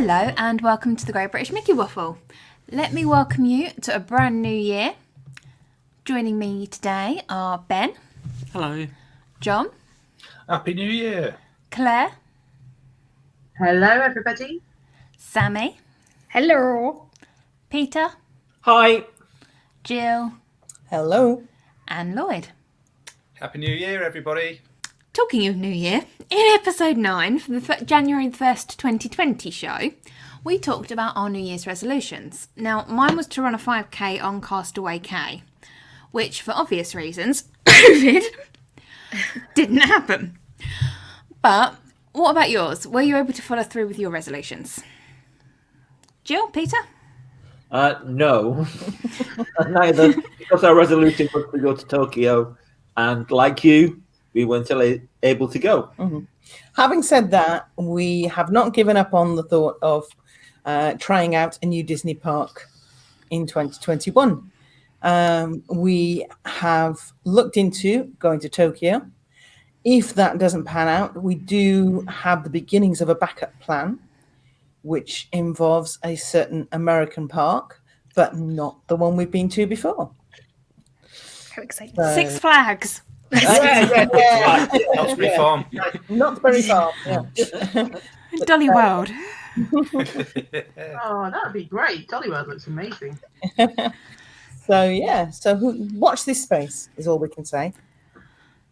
Hello and welcome to the Great British Mickey Waffle. Let me welcome you to a brand new year. Joining me today are Ben. Hello. John. Happy New Year. Claire. Hello, everybody. Sammy. Hello. Peter. Hi. Jill. Hello. And Lloyd. Happy New Year, everybody. Talking of New Year, in episode 9 for the January 1st, 2020 show, we talked about our New Year's resolutions. Now, mine was to run a 5k on Castaway Cay, which, for obvious reasons, COVID, didn't happen. But what about yours? Were you able to follow through with your resolutions? Jill, Peter? No. Neither, because our resolution was to go to Tokyo, and like you, we weren't able to go. Mm-hmm. Having said that, we have not given up on the thought of trying out a new Disney park in 2021. We have looked into going to Tokyo. If that doesn't pan out, we do have the beginnings of a backup plan, which involves a certain American park, but not the one we've been to before. How exciting. So, Six Flags. Yeah. Not very far. Not very far. Yeah. Dolly World. Oh, that would be great. Dolly World looks amazing. So watch this space is all we can say.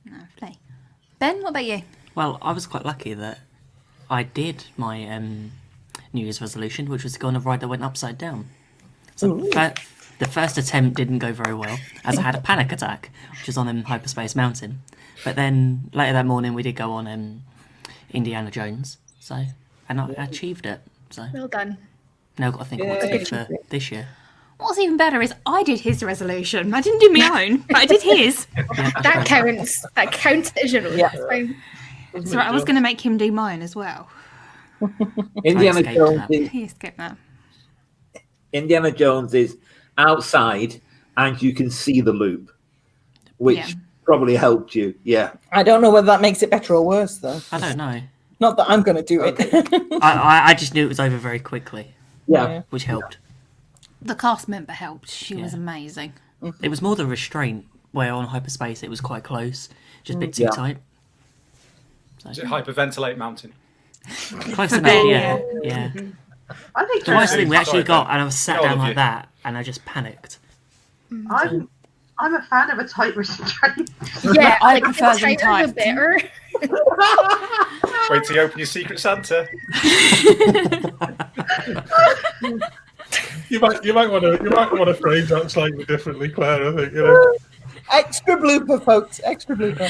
Lovely. Ben, what about you? Well, I was quite lucky that I did my New Year's resolution, which was to go on a ride that went upside down. So the first attempt didn't go very well, as I had a panic attack, which was on Hyperspace Mountain. But then later that morning, we did go on Indiana Jones, and I achieved it. So well done. Now I've got to think what to do for this year. What's even better is I did his resolution. I didn't do my own, but I did his. That counts. That counts as your own. Yeah. So I was going to make him do mine as well. Indiana Jones He escaped that. Indiana Jones is outside and you can see the loop, which probably helped you. Yeah. I don't know whether that makes it better or worse, though. I don't know. Not that I'm going to do it. I just knew it was over very quickly. Yeah. Which helped. The cast member helped. She was amazing. Mm-hmm. It was more the restraint, where on Hyperspace it was quite close, just a bit too tight. So. Is it Hyperventilate Mountain? Close enough, yeah. I think the worst thing we actually got, and I was sat down like that, and I just panicked. I'm a fan of a tight restraint. Yeah, I prefer them tight. Better. Wait till you open your Secret Santa. You might want to phrase that slightly differently, Claire. I think you know. Extra blooper, folks. Extra blooper.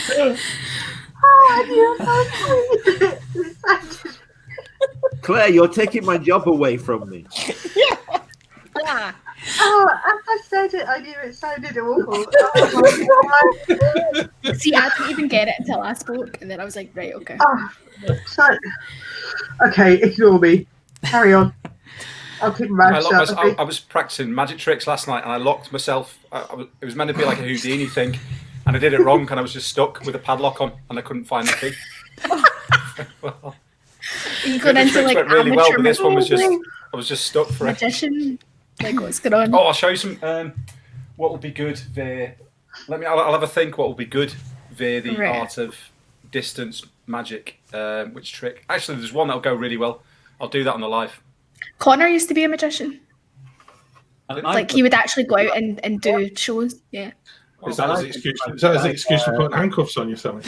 Claire, you're taking my job away from me. Yeah. Oh, as I said it, I knew it sounded awful. See, I didn't even get it until I spoke, and then I was like, right, okay. Okay, ignore me. Carry on. I'll keep my mouth shut. I was practicing magic tricks last night, and I locked myself. It was meant to be like a Houdini thing, and I did it wrong, and I was just stuck with a padlock on, and I couldn't find the key. Well, you got into like went really well, but this one was I was just stuck for magician. Like, what's going on? Oh, I'll show you some. What will be good via? I'll have a think. What will be good via the art of distance magic? Which trick? Actually, there's one that'll go really well. I'll do that on the live. Connor used to be a magician. Like he would actually go out and do shows. Yeah. Is that an excuse for putting handcuffs on you, Sammy?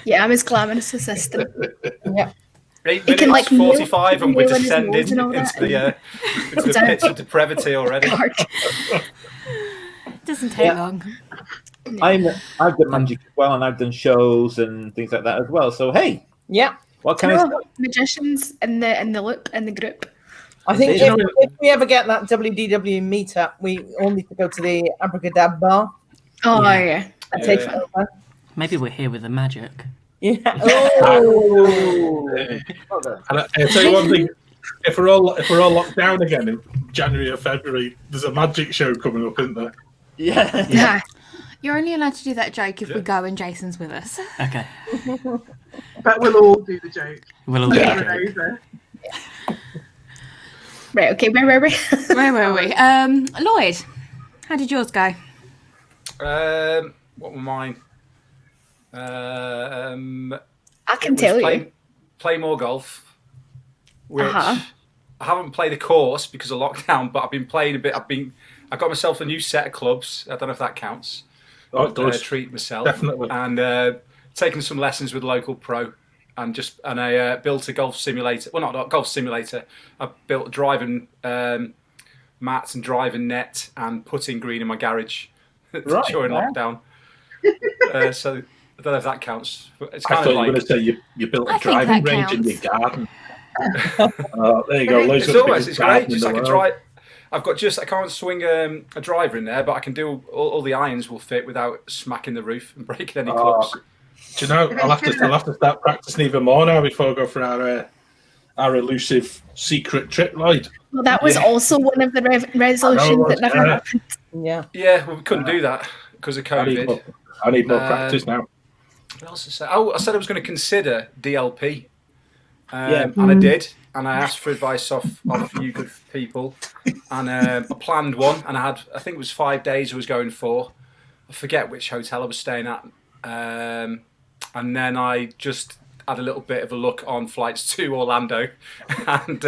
Yeah, I'm his glamorous assistant. Yeah. 8 minutes, like 45, and we're descending into the pits of depravity already. It doesn't take long. I've done magic as well, and I've done shows and things like that as well. So hey, what kind of magicians in the loop in the group? I think if we ever get that WDW meetup, we all need to go to the Abracadabra bar. Oh yeah. And take it over. Maybe we're here with the magic. Yeah. Oh. And I'll tell you one thing: if we're all locked down again in January or February, there's a magic show coming up, isn't there? Yeah. You're only allowed to do that joke if we go and Jason's with us. Okay. But we'll all do the joke. We'll all do the joke. Right, okay, where were we? Where were we? Lloyd, how did yours go? What were mine? I can tell you. Play more golf, which Uh-huh. I haven't played a course because of lockdown, but I've been playing a bit. I got myself a new set of clubs. I don't know if that counts. Oh, it does. Treat myself. Definitely. And taking some lessons with a local pro. And I built a golf simulator. Well, not a golf simulator. I built a driving mats and driving net and putting green in my garage during lockdown. So I don't know if that counts. But it's I kind thought of you were like going to say you built I a think driving that range in your counts. garden. There you go. Loads it's of almost biggest it's garden great. in Just the like a world. drive. I can't swing a driver in there, but I can do all the irons will fit without smacking the roof and breaking any clubs. Do you know? I'll have to start practicing even more now before I go for our elusive secret trip, Lloyd. Well, that was also one of the resolutions that never happened. Yeah. Yeah, well, we couldn't do that because of COVID. I need more practice now. What else I said? Oh, I said I was going to consider DLP, Yeah. and I did, and I asked for advice off you good people, and I planned one, and I think it was 5 days I was going for. I forget which hotel I was staying at, and then I just had a little bit of a look on flights to Orlando, and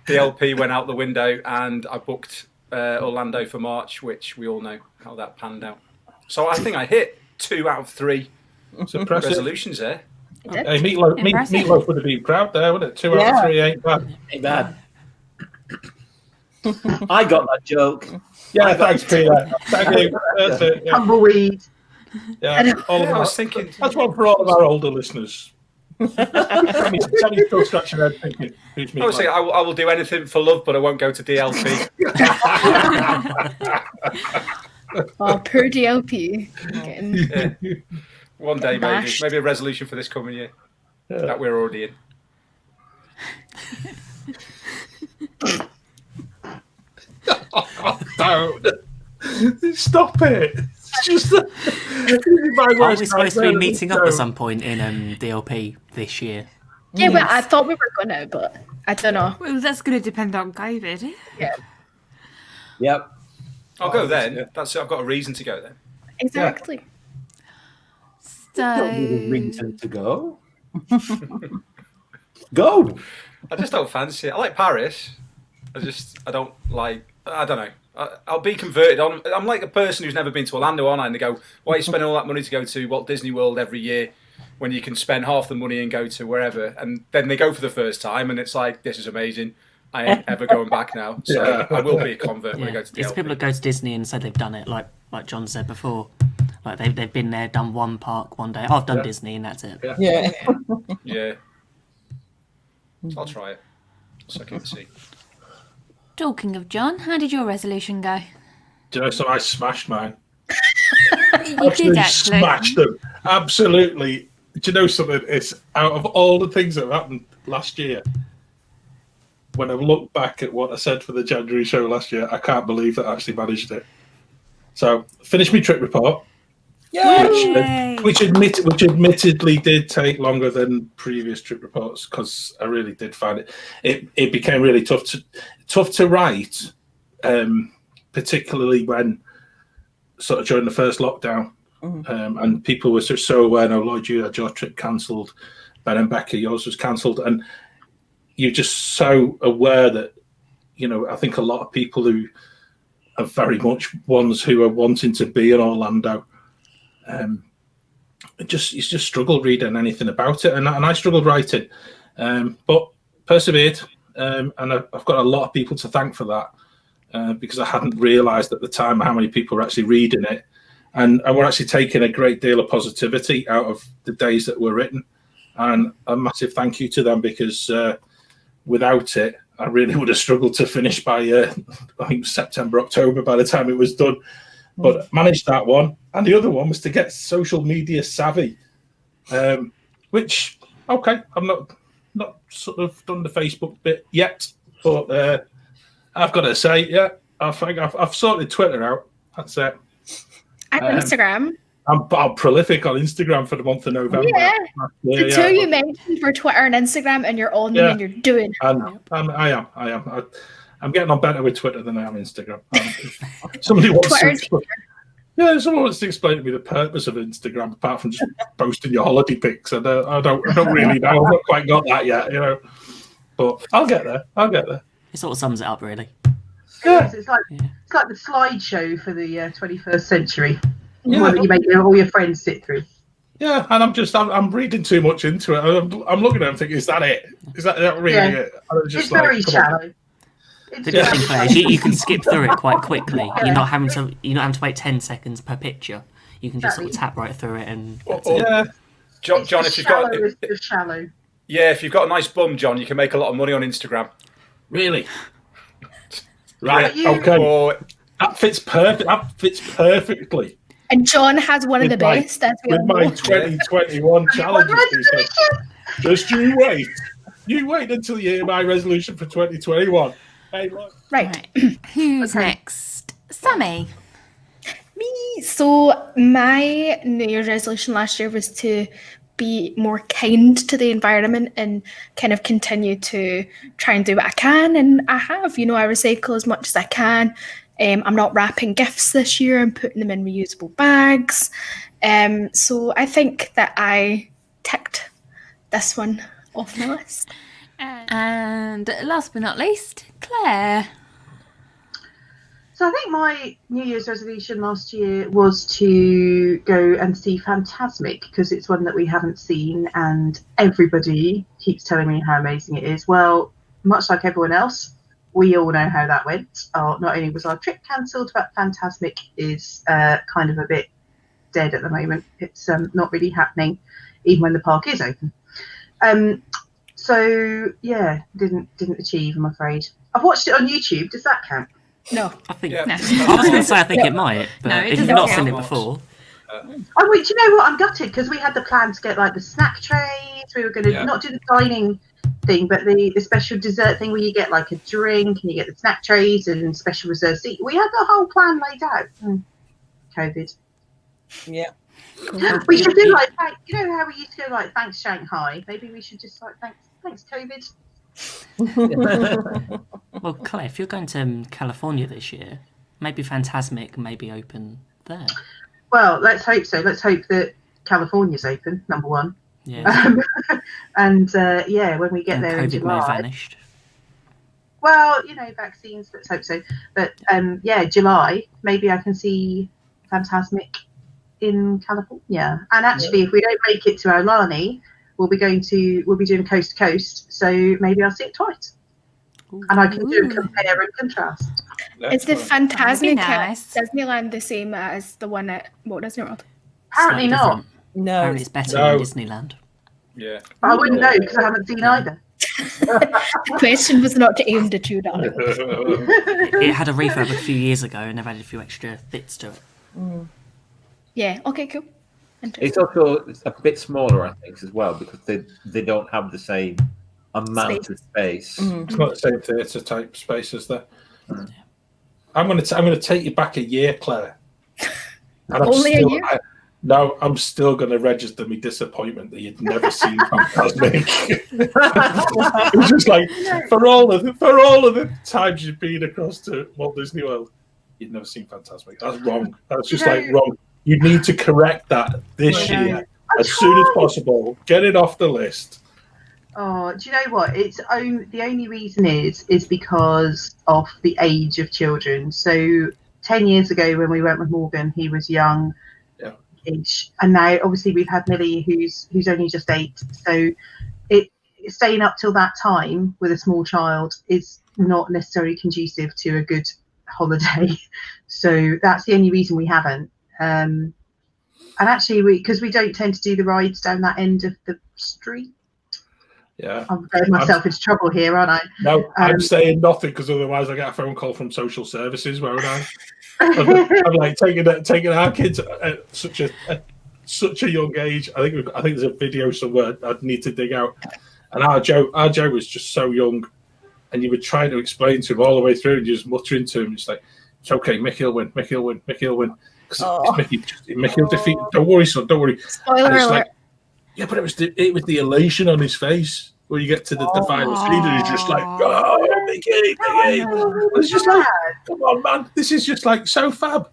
DLP went out the window, and I booked Orlando for March, which we all know how that panned out. So I think I hit 2 out of 3 resolutions there. Hey, Meatloaf would have been proud there, wouldn't it? 2 out of 3 ain't bad. Ain't bad. I got that joke. Yeah, thanks, Peter. Thank you. That's it. Yeah. Tumbleweed. Yeah, I was thinking. That's one for all of our older listeners. Sammy's still scratching her head thinking, who's me? I was thinking, I will do anything for love, but I won't go to DLP. Oh, poor DLP. Getting- Yeah. One day, Bashed. maybe a resolution for this coming year that we're already in. Don't. Stop it. It's just Aren't we supposed to be meeting up at some point in DLP this year? Yeah, well, I thought we were gonna, but I don't know. Well, that's going to depend on COVID. Yeah, Yep. I'll go then. I've got a reason to go then. exactly. Don't need a So, reason to go. Go. I just don't fancy it. I like Paris. I don't like. I don't know. I'll be converted on. I'm like a person who's never been to Orlando, aren't I? And they go, "Why are you spending all that money to go to Walt Disney World every year when you can spend half the money and go to wherever?" And then they go for the first time, and it's like, "This is amazing. I ain't ever going back now." So I will be a convert when I go to It's DLP. people that go to Disney and say they've done it, like John said before. Like they've been there, done one park one day. Oh, I've done Disney and that's it. Yeah. Yeah. I'll try it. Suck it to see. talking of John, how did your resolution go? Do you know, so I smashed mine. You did actually. Smashed them. Absolutely. Do you know something? It's out of all the things that happened last year, when I look back at what I said for the January show last year, I can't believe that I actually managed it. So, finished my trip report. Yay! Which admittedly did take longer than previous trip reports, because I really did find it became really tough to write, particularly when sort of during the first lockdown, and people were just so aware. No, Lloyd, you had your trip cancelled. Ben and Becca, yours was cancelled, and you're just so aware that, you know, I think a lot of people who are very much ones who are wanting to be in Orlando. You just struggle reading anything about it, and I struggled writing, but persevered, and I've got a lot of people to thank for that, because I hadn't realised at the time how many people were actually reading it, and we're actually taking a great deal of positivity out of the days that were written, and a massive thank you to them, because without it, I really would have struggled to finish by I think September, October by the time it was done. But managed that one, and the other one was to get social media savvy, which, okay, I'm not sort of done the Facebook bit yet, but I've got to say, yeah, I think I've sorted Twitter out. That's it. And Instagram. I'm prolific on Instagram for the month of November. Yeah. The two you mentioned for Twitter and Instagram, and you're on them and you're doing it. And I am. I'm getting on better with Twitter than I am Instagram. Somebody wants someone wants to explain to me the purpose of Instagram apart from just posting your holiday pics. I don't really know. I've not quite got that yet, But I'll get there. It sort of sums it up, really. Yeah. It's like the slideshow for the 21st century. One that you make all your friends sit through. Yeah, and I'm reading too much into it. I'm looking at it and thinking, is that it? Is that really it? It's very shallow. The good thing, Claire, is you can skip through it quite quickly. You're not having to wait 10 seconds per picture. You can just sort of tap right through it and. John, if you've got shallow. Yeah, if you've got a nice bum, John, you can make a lot of money on Instagram. Really? Right. Okay. That fits perfectly. And John has one of the best. With my 2021 challenges. Just you wait. You wait until you hear my resolution for 2021. Hey, look. Right. Who's next? Sammy. Me. So my New Year's resolution last year was to be more kind to the environment and kind of continue to try and do what I can. And I have, I recycle as much as I can. I'm not wrapping gifts this year. I'm putting them in reusable bags. So I think that I ticked this one off my list. And last but not least, Claire. So I think my New Year's resolution last year was to go and see Fantasmic because it's one that we haven't seen and everybody keeps telling me how amazing it is. Well, much like everyone else, we all know how that went. Not only was our trip cancelled, but Fantasmic is kind of a bit dead at the moment. It's not really happening, even when the park is open. So yeah, didn't achieve, I'm afraid. I've watched it on YouTube. Does that count? No, I think. No. I was going to say I think it might, but if you've not seen it before. Oh wait, do you know what? I'm gutted because we had the plan to get like the snack trays. We were going to not do the dining thing, but the special dessert thing where you get like a drink and you get the snack trays and special reserved seat. We had the whole plan laid out. COVID. Yeah. We should do like, how we used to go like thanks Shanghai. Maybe we should just like thanks COVID. Well, Claire, if you're going to California this year, maybe Fantasmic may be open there. Well, let's hope so. Let's hope that California's open, number one. Yeah. And when we get there in COVID July. may have vanished. Well, vaccines, let's hope so. But July, maybe I can see Fantasmic in California. And actually, if we don't make it to Aulani, we'll be doing coast to coast. So maybe I'll see it twice. And I can do a compare and contrast. Is the Fantasmic nice. at Disneyland the same as the one at Walt Disney World? Apparently not. Different. No. Apparently it's better than Disneyland. Yeah. But I wouldn't know because I haven't seen either. The question was not aimed at you, darling. It had a refurb a few years ago and they've added a few extra bits to it. Yeah, okay, cool. It's also a bit smaller, I think, as well, because they don't have the same amount of space. It's not the same theatre type space as that. I'm going to take you back a year, Claire. And Only a year? I'm still going to register my disappointment that you'd never seen Fantasmic. It's just like for all of the times you've been across to Walt Disney World, you'd never seen Fantasmic. That's wrong. That's just wrong. You need to correct that this year as soon as possible. Get it off the list. Oh, do you know what? The only reason is because of the age of children. So 10 years ago when we went with Morgan, he was young. And now obviously we've had Millie who's only just 8, so staying up till that time with a small child is not necessarily conducive to a good holiday. So that's the only reason we haven't. And actually because we don't tend to do the rides down that end of the street. I'm getting myself into trouble here, aren't I? No, I'm saying nothing because otherwise I get a phone call from social services, won't I? I'm like taking our kids at such a young age. I think there's a video somewhere I'd need to dig out. And our Joe was just so young, and you were trying to explain to him all the way through, and you're just muttering to him, just like, "It's okay, Mickey will win, Mickey will win, Mickey will win." Mickey will defeat. Don't worry, son. Don't worry. Spoiler And it's alert. like, yeah, but it was the elation on his face when you get to the final scene, and he's just like, oh, Mickey. It's just like, come on, man. This is just like so fab.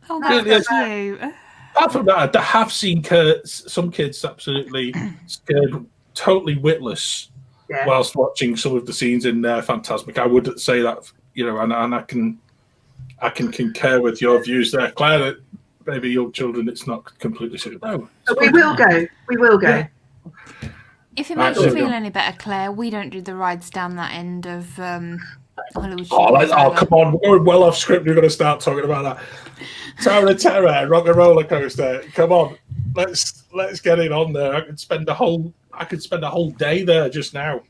Oh, that's cute. Apart from that, I have seen some kids absolutely scared, totally witless, whilst watching some of the scenes in Phantasmic. I would say that, and I can concur with your views there, Claire. That maybe young children, it's not completely suitable. No, but we will go. We will go. Yeah. If it makes you feel any better, Claire, we don't do the rides down that end of Hollywood. Come on, we're going well off script. We're going to start talking about that. Tower of Terror, Rock and Roller Coaster. Come on, let's get it on there. I could spend a whole day there just now.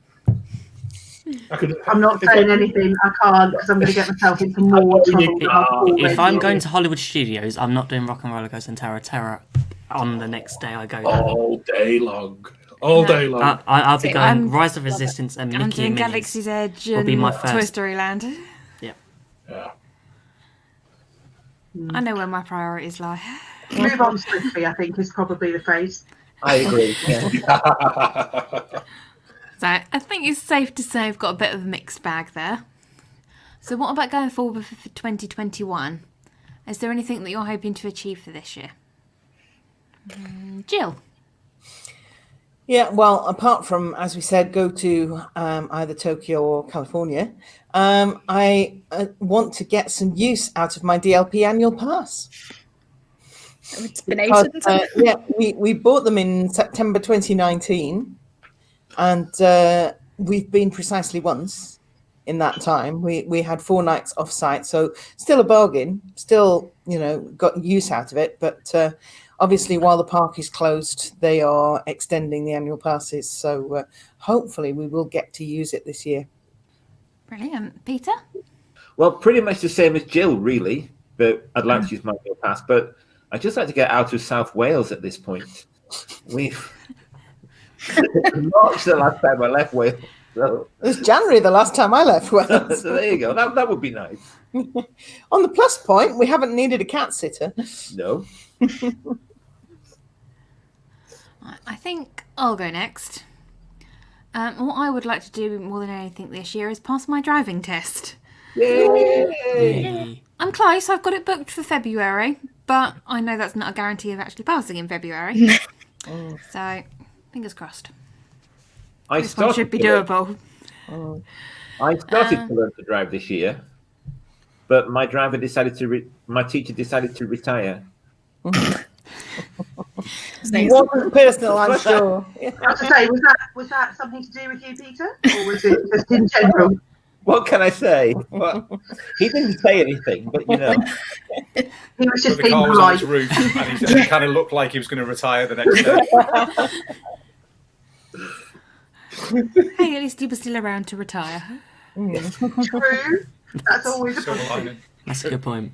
I'm not saying anything. I can't because I'm going to get myself into more trouble. If I'm going to Hollywood Studios, I'm not doing Rock and Roller Coaster and Tower of Terror on the next day I go there. All day long. I'll be going Rise of Resistance and Mickey I'm doing and Minnie's Galaxy's Edge will and be my first. Toy Story Land. Yeah. I know where my priorities lie. Move on swiftly, I think, is probably the phrase. I agree. Yeah. So I think it's safe to say we've got a bit of a mixed bag there. So what about going forward for 2021? Is there anything that you're hoping to achieve for this year? Jill? Yeah, well, apart from, as we said, go to either Tokyo or California, I want to get some use out of my DLP annual pass. It's been ages. We bought them in September 2019, and we've been precisely once in that time. We had 4 nights off-site, so still a bargain, still, got use out of it, but obviously, while the park is closed, they are extending the annual passes. So hopefully we will get to use it this year. Brilliant. Peter? Well, pretty much the same as Jill, really. But I'd like to use my annual pass. But I'd just like to get out of South Wales at this point. We've March the last time I left Wales. So. It was January the last time I left Wales. So there you go. That would be nice. On the plus point, we haven't needed a cat sitter. No. I think I'll go next. What I would like to do more than anything this year is pass my driving test. Yay! I'm close. I've got it booked for February, but I know that's not a guarantee of actually passing in February. So, fingers crossed. This one should be doable. I started to learn to drive this year, but my driver decided my teacher decided to retire. It wasn't personal, I'm sure. I have to say, was that something to do with you, Peter, or was it just in general? What can I say? Well, he didn't say anything, but he was just the being car was on polite. his roof, and he kind of looked like he was going to retire the next day. Hey, at least he was still around to retire. True. That's always a Silver positive. lining. That's a good point.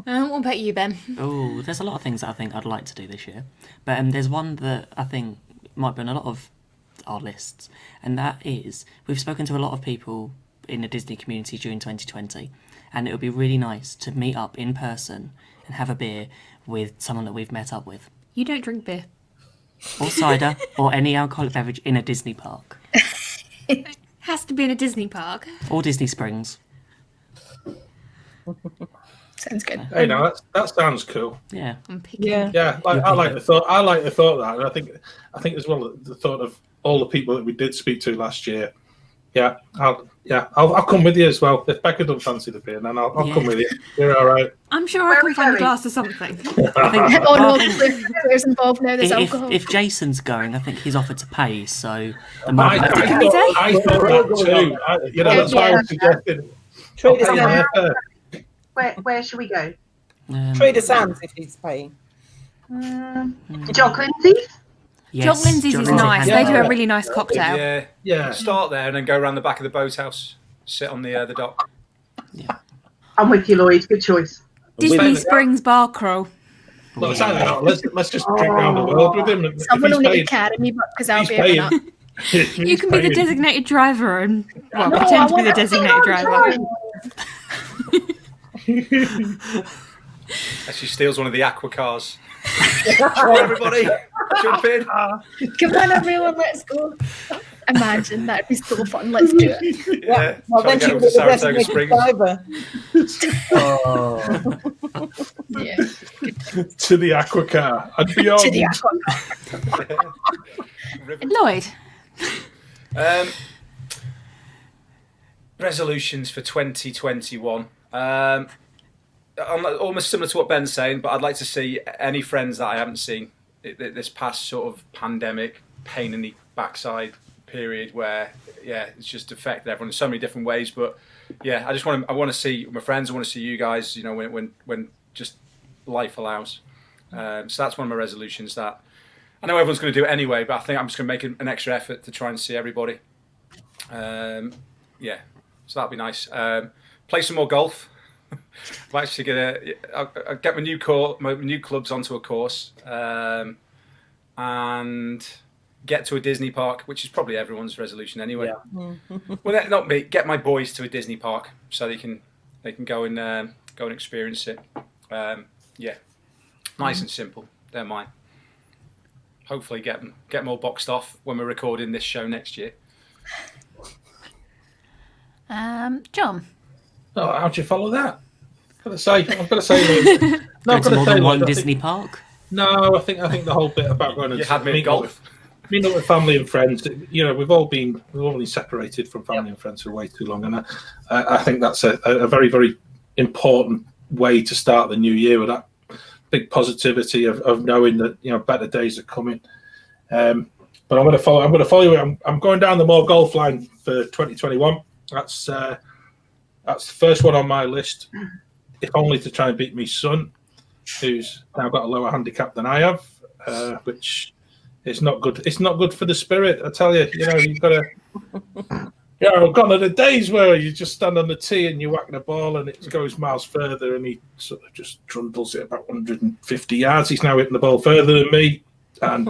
What about you, Ben? Oh, there's a lot of things that I think I'd like to do this year. But there's one that I think might be on a lot of our lists. And that is, we've spoken to a lot of people in the Disney community during 2020. And it would be really nice to meet up in person and have a beer with someone that we've met up with. You don't drink beer. Or cider, or any alcoholic beverage in a Disney park. It has to be in a Disney park. Or Disney Springs. Sounds good. Hey, now that sounds cool. Yeah. I'm picking. Yeah. I like the thought. I like the thought of that, and I think as well the thought of all the people that we did speak to last year. Yeah, I'll come with you as well. If Becca don't fancy the beer, then I'll come with you. You're all right. I'm sure I can find a glass or something. I think, Oh no, there's involved now. There's alcohol. if Jason's going, I think he's offered to pay, so the I money. thought that too. That's why I was suggesting. Trader I'll pay Sam's, my fare. Where should we go? Trader Sam's if he's paying. Jock Lindsay's? Yes, Jock Lindsay's is John nice. Lindsay They has do a really nice cocktail. Yeah. Start there and then go around the back of the boathouse, sit on the dock. I'm with you, Lloyd. Good choice. Disney Springs Bar Crawl. Well, it's either not. Let's just drink around the world with him. If Someone he's will need paying- to carry me because I'll he's be able paying. to. If You he's can be the paying- designated driver and No, pretend I to be the want to designated driver. As she steals one of the aqua cars. Come on, everybody, jump in. Come on, everyone, let's go. Imagine, that'd be so fun. Let's do it. Yeah. Well, Try then to she get would over to be the Saratoga designated Springs. driver. Yeah. To the aqua car and beyond. To the aqua. Lloyd. Resolutions for 2021. Almost similar to what Ben's saying, but I'd like to see any friends that I haven't seen this past sort of pandemic, pain in the backside period where, it's just affected everyone in so many different ways. But yeah, I want to see my friends. I want to see you guys. You know, when just life allows. So that's one of my resolutions. That I know everyone's going to do it anyway, but I think I'm just going to make an extra effort to try and see everybody. So that'll be nice. Play some more golf. I'm actually I'll get my new clubs onto a course, and get to a Disney park, which is probably everyone's resolution anyway. Yeah. Well, not me. Get my boys to a Disney park so they can go and experience it. Nice and simple. They're mine. Hopefully, get them all boxed off when we're recording this show next year. John. Oh, how'd you follow that? I've got to say, Go to more than one Disney park? No, I think the whole bit about going and meeting golf. Meeting up with family and friends. You know, we've all been separated from family and friends for way too long, and I think that's a very, very important way to start the new year, with that big positivity of knowing that better days are coming. But I'm going to follow you. I'm going down the more golf line for 2021. That's the first one on my list, if only to try and beat my son, who's now got a lower handicap than I have, which is not good. It's not good for the spirit, I tell you. You've got to... gone are the days where you just stand on the tee and you whack the ball and it goes miles further, and he sort of just trundles it about 150 yards. He's now hitting the ball further than me, and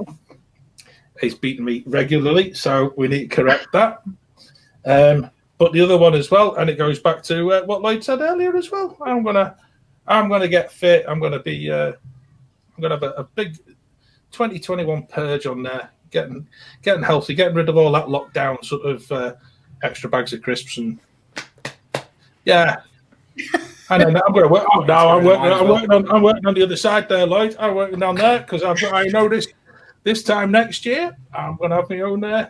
he's beaten me regularly, so we need to correct that. But the other one as well, and it goes back to what Lloyd said earlier as well. I'm gonna get fit. I'm gonna have a big 2021 purge on there, getting healthy, getting rid of all that lockdown sort of extra bags of crisps, and And then I'm going to work. Oh no, I'm working on the other side there, Lloyd. I'm working on there because I know this time next year I'm going to have my own my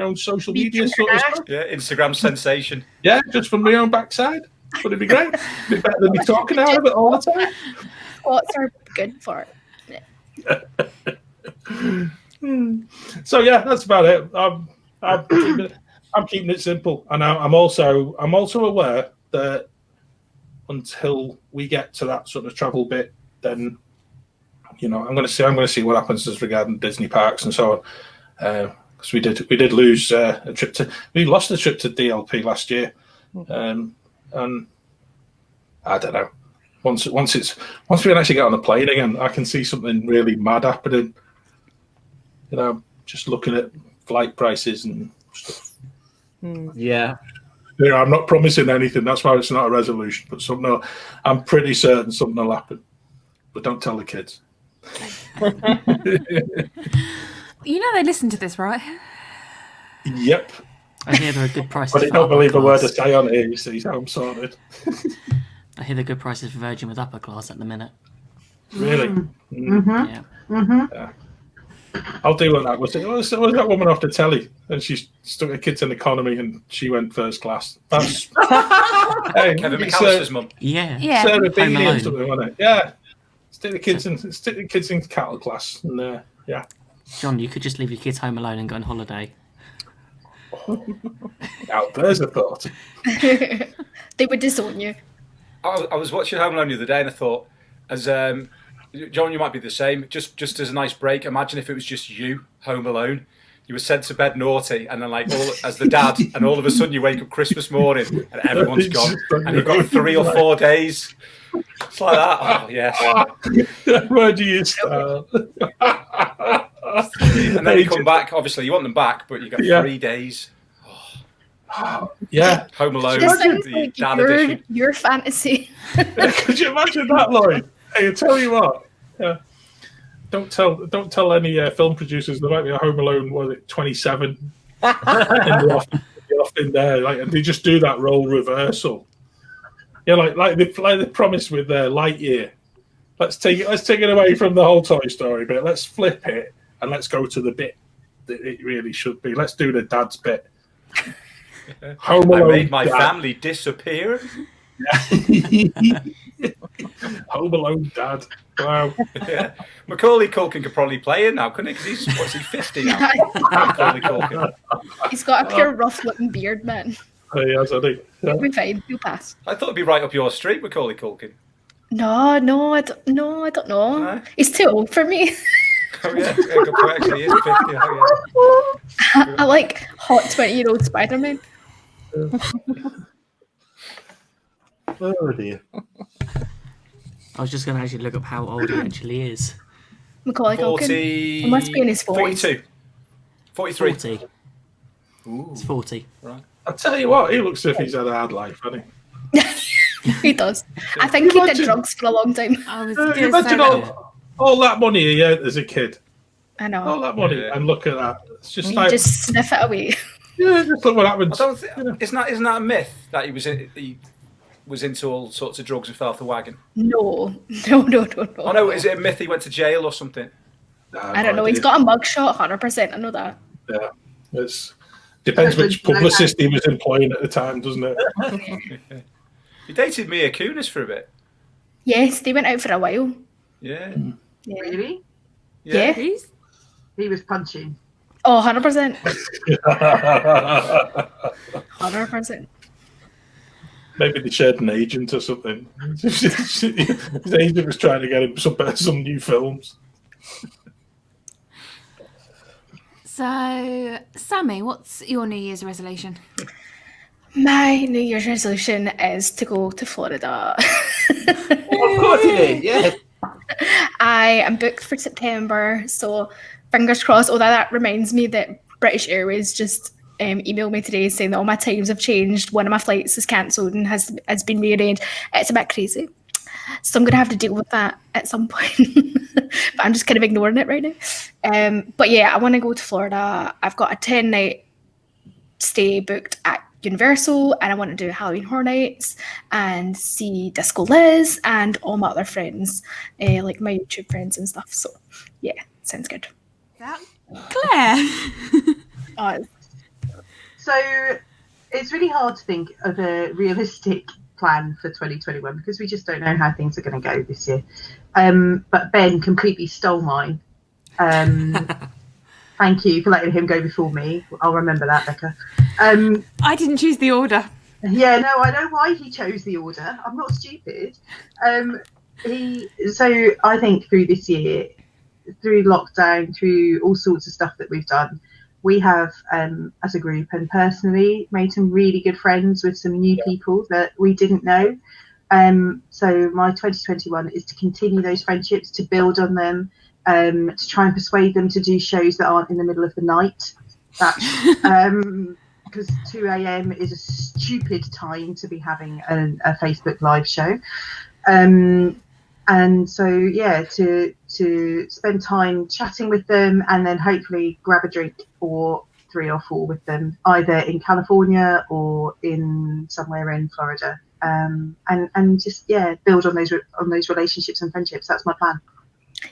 own social media sort of stuff. Yeah, Instagram sensation. Yeah, just from my own backside. But it'd be great. It'd be better than me talking out of it all the time. Squats are good for it. So yeah, that's about it. I'm keeping it simple, and I'm also aware that until we get to that sort of travel bit, then I'm going to see what happens as regarding Disney parks and so on. Because we did lose we lost the trip to DLP last year, and I don't know. Once we can actually get on the plane again, I can see something really mad happening. Just looking at flight prices and stuff. Yeah. I'm not promising anything. That's why it's not a resolution. But I'm pretty certain something will happen. But don't tell the kids. They listen to this, right? Yep. I hear they're a good price. But I don't believe a word I say on here, you see, so I'm sorted. I hear the good prices for Virgin with upper class at the minute. Really? Yeah. Yeah. I'll do what that was. Was that woman off the telly? And she stuck her kids in economy and she went first class. That's Kevin McAllister's mum. Yeah. Sarah Beanie or something, wasn't it? Yeah. Stick the kids in cattle class. And yeah. John, you could just leave your kids home alone and go on holiday. Now there's a thought. They would disown you. I was watching Home Alone the other day and I thought, as John, you might be the same. Just as a nice break, imagine if it was just you home alone. You were sent to bed naughty, and then as the dad, and all of a sudden you wake up Christmas morning and everyone's gone, and you've got 3 or 4 days. It's like that. Oh yes. Where do you start? And then you come back. Obviously, you want them back, but you got 3 days. Yeah. Home Alone. This sounds The like dad edition. your fantasy. Could you imagine that, Lloyd? Hey, I tell you what. Don't tell any film producers there might be a Home Alone. Was it 27? in the off in there, and they just do that role reversal. Yeah, like they promised with Lightyear. Let's take it away from the whole Toy Story bit. Let's flip it and let's go to the bit that it really should be. Let's do the dad's bit. Home Alone, I made my dad. family disappear. Home Alone dad. Wow. Yeah. Macaulay Culkin could probably play it now, couldn't he? Because what's he, 50 now? Macaulay Culkin. He's got a pure rough-looking beard, man. He has, I think. Yeah. He'll be fine. He'll pass. I thought it'd be right up your street, Macaulay Culkin. No, I don't know. No? He's too old for me. Oh yeah, good point. Actually, he is 50. Oh yeah. I like hot 20-year-old SpiderMan. Oh dear. I was just going to actually look up how old he actually is. Macaulay Culkin. 40. He must be in his 40s. 42. 43. 40. Ooh. It's 40. Right. I'll tell you what, he looks as if he's had a hard life, hasn't he? He does. I think he did Imagine- drugs for a long time. I was You going to say imagine that. all that money he earned as a kid. I know. All that money, Yeah. and look at that. It's just You like, just sniff it away. yeah, just look what happens. I don't think, isn't that a myth that he was into all sorts of drugs and fell off the wagon? No. Oh no, is it a myth he went to jail or something? Nah, I don't no know. He's idea. got a mugshot, 100%. I know that. Yeah, it's depends which publicist he was employing at the time, doesn't it? He dated Mia Kunis for a bit. Yes, they went out for a while. Yeah. Yeah. Really? Yeah. Who's? He was punching. Oh, 100%. 100%. Maybe they shared an agent or something. His agent was trying to get him some new films. So, Sammy, what's your New Year's resolution? My New Year's resolution is to go to Florida. Of course it is. Yeah. I am booked for September, so fingers crossed. Although that reminds me that British Airways just emailed me today saying that all my times have changed. One of my flights is cancelled and has been rearranged. It's a bit crazy. So I'm going to have to deal with that at some point. But I'm just kind of ignoring it right now. But yeah, I want to go to Florida. I've got a 10-night stay booked at Universal, and I want to do Halloween Horror Nights and see Disco Liz and all my other friends, like my YouTube friends and stuff. So yeah, sounds good. Claire. So it's really hard to think of a realistic plan for 2021 because we just don't know how things are going to go this year. But Ben completely stole mine. Thank you for letting him go before me. I'll remember that, Becca. I didn't choose the order. Yeah, no, I know why he chose the order. I'm not stupid. So I think through this year, through lockdown, through all sorts of stuff that we've done, we have, as a group and personally, made some really good friends with some new people that we didn't know. So my 2021 is to continue those friendships, to build on them, to try and persuade them to do shows that aren't in the middle of the night. Because 2 a.m. is a stupid time to be having a Facebook live show. And so, yeah, to spend time chatting with them and then hopefully grab a drink or 3 or 4 with them, either in California or in somewhere in Florida. And just, yeah, build on those relationships and friendships. That's my plan.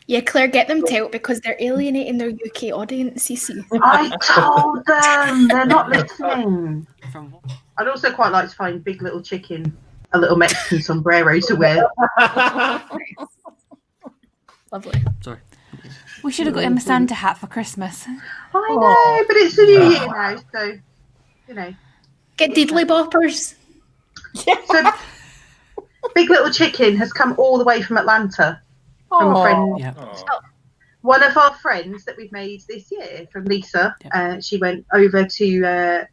Yeah, Claire, get them out because they're alienating their UK audience, you see. I told them they're not listening. From what? I'd also quite like to find Big Little Chicken a little Mexican sombrero to wear. Lovely. Sorry. We should have got him a Santa hat for Christmas. I know, but it's the new year now, so you know. Get diddly boppers. So Big Little Chicken has come all the way from Atlanta from a friend. Yeah. Oh. One of our friends that we've made this year, from Lisa. She went over to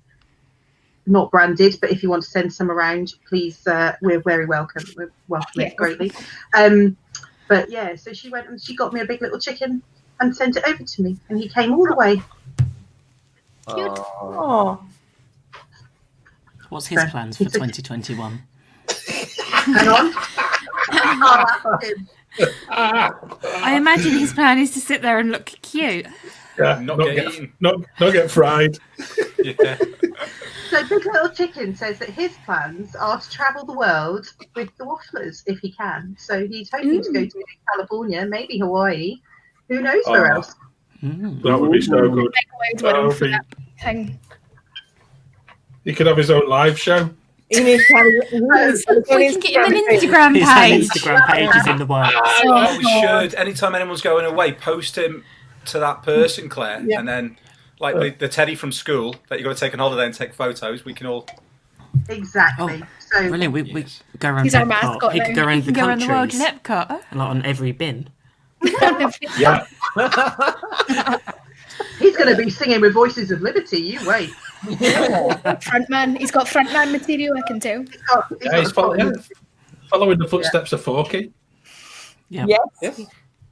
not branded, but if you want to send some around, please, we're very welcome. We welcome it greatly. But yeah, so she went and she got me a Big Little Chicken and sent it over to me, and he came all the way. Cute. Oh, What's his plans for 2021? Hang on. I'll ask him. I imagine his plan is to sit there and look cute. Yeah, Not get eaten. not get fried. Yeah. So Big Little Chicken says that his plans are to travel the world with the Wafflers if he can. So he's hoping to go to California, maybe Hawaii. Who knows where else? That would be so good. Big wide window for that thing. He could have his own live show. We can get him an Instagram His page. Instagram page is in the works. Oh, we should. Anytime anyone's going away, post him to that person, Claire, and then like the Teddy from school that you've got to take on holiday and take photos. We can all. Exactly. So Brilliant. We go around He's our Epcot. mascot He now. could go around the Go around the world countries. in Epcot. And like on every bin. Yeah. he's going to be singing with Voices of Liberty. You wait. Frontman. He's got frontman material, I can tell. He's following the footsteps of Forky. Yeah. Yes.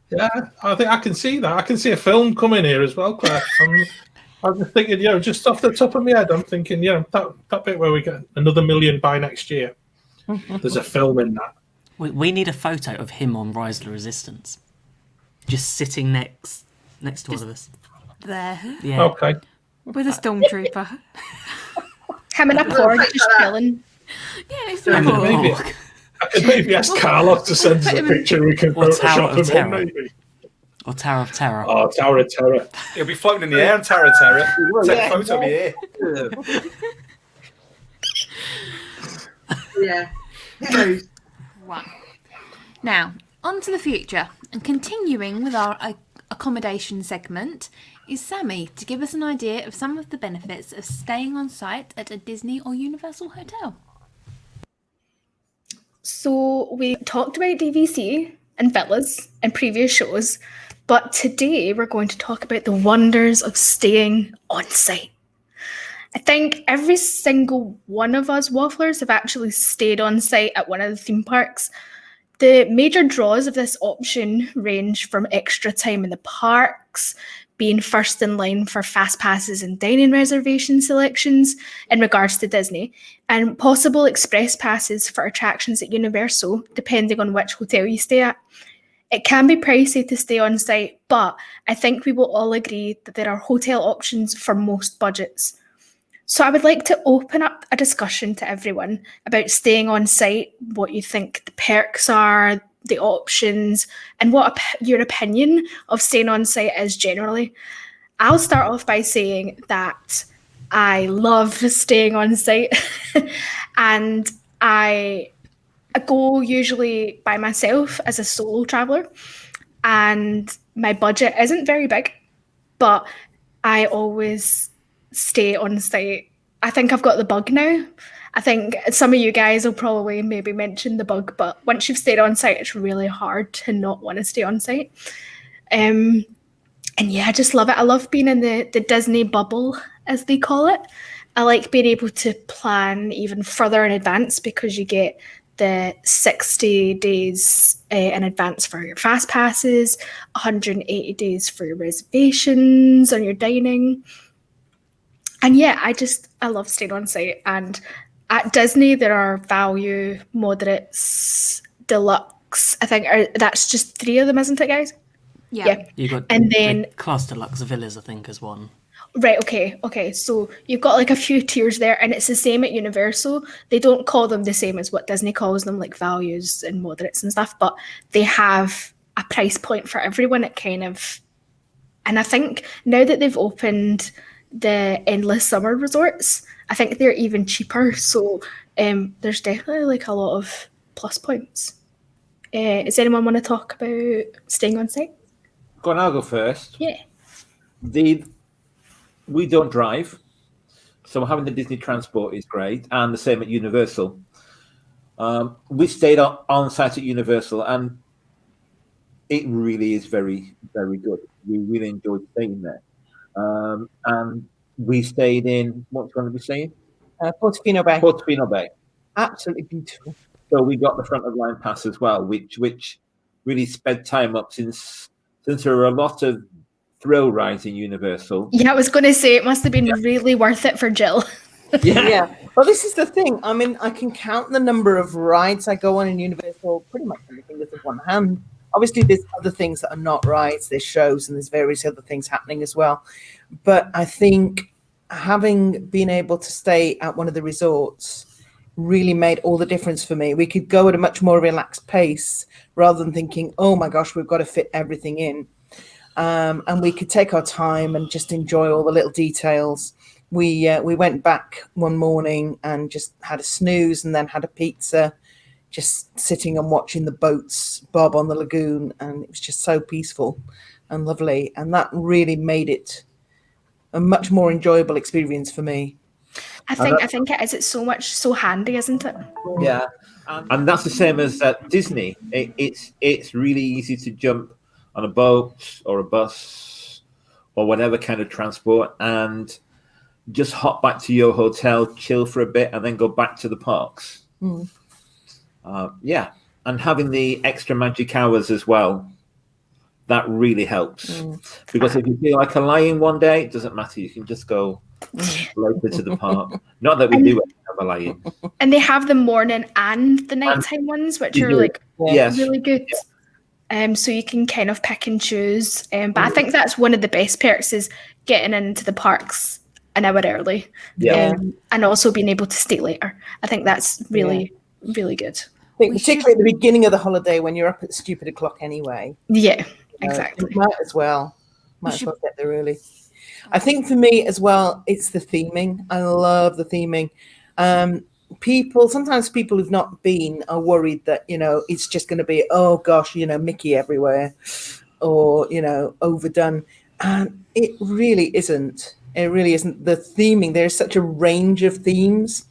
Yeah, I think I can see that. I can see a film coming here as well, Claire. I'm just thinking, just off the top of my head, I'm thinking, that bit where we get another million by next year. There's a film in that. We need a photo of him on Rise of the Resistance. Just sitting next to all of us. There. Yeah. Okay. With a stormtrooper. Him and a porg just chilling. Yeah, it's And cool. maybe, I could maybe ask Carlos to send us a picture. We can Or Tower Photoshop of him in, Terror. maybe. Or Tower of Terror. Oh, Tower of Terror. He'll be floating in the air on Terror. Take a photo of me here. Yeah. Who knows? One. Now, on to the future. And continuing with our accommodation segment is Sammy to give us an idea of some of the benefits of staying on site at a Disney or Universal hotel. So we talked about DVC and villas in previous shows, but today we're going to talk about the wonders of staying on site. I think every single one of us wafflers have actually stayed on site at one of the theme parks. The major draws of this option range from extra time in the parks, being first in line for fast passes and dining reservation selections in regards to Disney, and possible express passes for attractions at Universal, depending on which hotel you stay at. It can be pricey to stay on site, but I think we will all agree that there are hotel options for most budgets. So I would like to open up a discussion to everyone about staying on site, what you think the perks are, the options, and what your opinion of staying on site is generally. I'll start off by saying that I love staying on site and I go usually by myself as a solo traveler, and my budget isn't very big, but I always stay on site. I think I've got the bug now. I think some of you guys will probably maybe mention the bug, but once you've stayed on site, it's really hard to not want to stay on site. And yeah, I just love it. I love being in the Disney bubble, as they call it. I like being able to plan even further in advance because you get the 60 days in advance for your fast passes, 180 days for your reservations on your dining. And yeah, I love staying on site. And at Disney, there are value, moderates, deluxe. I think that's just 3 of them, isn't it, guys? Yeah. You got And then the Class Deluxe Villas, I think, as one. right, okay. So you've got like a few tiers there, and it's the same at Universal. They don't call them the same as what Disney calls them, like values and moderates and stuff, but they have a price point for everyone. It kind of, and I think now that they've opened the endless summer resorts, I think they're even cheaper. So there's definitely like a lot of plus points. Does anyone want to talk about staying on site? Go on, I'll go first. Yeah. We don't drive, so having the Disney transport is great, and the same at Universal. We stayed on site at Universal, and it really is very, very good. We really enjoyed staying there. And we stayed in, what's going to be staying? Portofino Bay. Portofino Bay. Absolutely beautiful. So we got the front of line pass as well, which really sped time up since there were a lot of thrill rides in Universal. Yeah, I was going to say it must have been really worth it for Jill. Yeah. Well, this is the thing. I mean, I can count the number of rides I go on in Universal pretty much on the fingers of one hand. Obviously, there's other things that are not right. There's shows and there's various other things happening as well. But I think having been able to stay at one of the resorts really made all the difference for me. We could go at a much more relaxed pace rather than thinking, oh my gosh, we've got to fit everything in. And we could take our time and just enjoy all the little details. We went back one morning and just had a snooze and then had a pizza, just sitting and watching the boats bob on the lagoon. And it was just so peaceful and lovely. And that really made it a much more enjoyable experience for me. I think it is. It's so handy, isn't it? Yeah, and that's the same as Disney. It's really easy to jump on a boat or a bus or whatever kind of transport and just hop back to your hotel, chill for a bit, and then go back to the parks. Yeah, and having the extra magic hours as well, that really helps. Because if you feel like a lion one day, it doesn't matter. You can just go later to the park. Not that we do have a lion. And they have the morning and the nighttime ones, which are like really good. So you can kind of pick and choose. But I think that's one of the best perks is getting into the parks an hour early. And also being able to stay later. I think that's really, really good. I think particularly at the beginning of the holiday when you're up at stupid o'clock anyway. Yeah, exactly. Might as well get there early. I think for me as well, it's the theming. I love the theming. Sometimes people who've not been are worried that, it's just going to be, oh gosh, Mickey everywhere or, overdone. And it really isn't. It really isn't. The theming, there's such a range of themes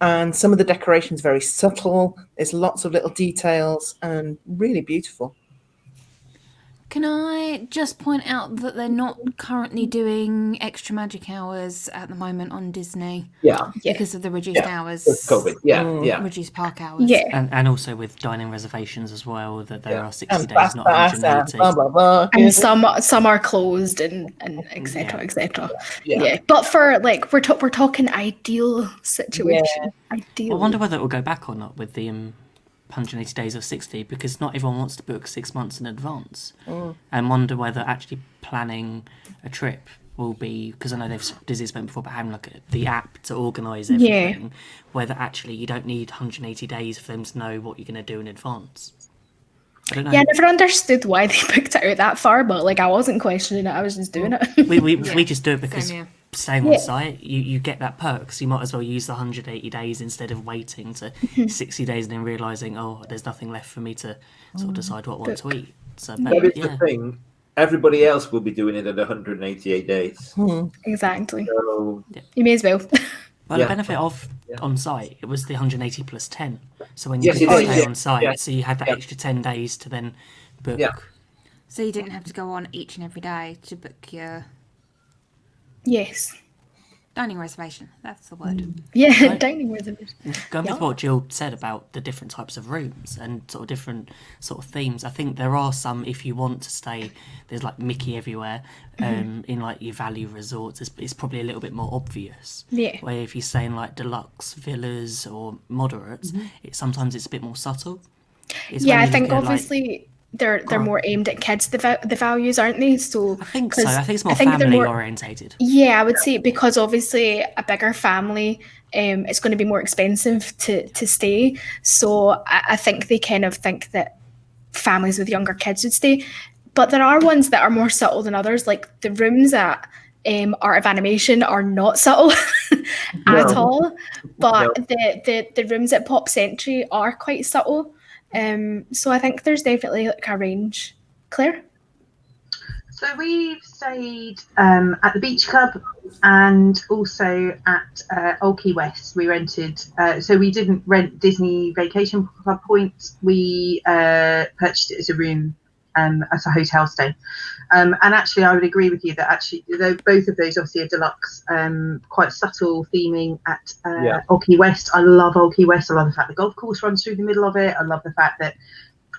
and some of the decorations very subtle. There's lots of little details and really beautiful. Can I just point out that they're not currently doing extra magic hours at the moment on Disney? Yeah. Because of the reduced hours. COVID. Yeah. Reduced park hours. Yeah. And also with dining reservations as well, that there are 60 And days, not 180. blah, blah, blah. And some are closed and etc. etc. Yeah. But for we're talking ideal situation. Ideal. I wonder whether it will go back or not with the 180 days or 60, because not everyone wants to book 6 months in advance. And wonder whether actually planning a trip will be, because I know Disney's spent before, but having the app to organise everything, whether actually you don't need 180 days for them to know what you're going to do in advance. I don't know. Yeah, I never understood why they booked it out that far, but I wasn't questioning it, I was just doing it. We just do it because staying on site, you get that perk, so you might as well use the 180 days instead of waiting to 60 days and then realising, there's nothing left for me to sort of decide what I want to eat. So, but the thing, everybody else will be doing it at 188 days. Exactly. So, you may as well. Well, the benefit of on site, it was the 180 plus 10. So when you could stay on site, so you had that extra 10 days to then book. Yeah. So you didn't have to go on each and every day to book your Yes. dining reservation. That's the word. Yeah, dining reservation. Going with what Jill said about the different types of rooms and sort of different sort of themes, I think there are some, if you want to stay, there's Mickey everywhere. In your value resorts, it's probably a little bit more obvious. Yeah. Where if you stay in deluxe villas or moderates, sometimes it's a bit more subtle. I think obviously they're more aimed at kids, the values, aren't they? So I think so. I think it's more family orientated. Yeah, I would say because obviously a bigger family, it's going to be more expensive to stay. So I think they kind of think that families with younger kids would stay. But there are ones that are more subtle than others. Like the rooms at Art of Animation are not subtle at all. But the rooms at Pop Century are quite subtle. So I think there's definitely a range. Claire? So we've stayed at the Beach Club and also at Old Key West. We rented, so we didn't rent Disney Vacation Club points. We purchased it as a room, as a hotel stay. And actually, I would agree with you that actually both of those obviously are deluxe, quite subtle theming at Old Key West. I love Old Key West. I love the fact the golf course runs through the middle of it. I love the fact that,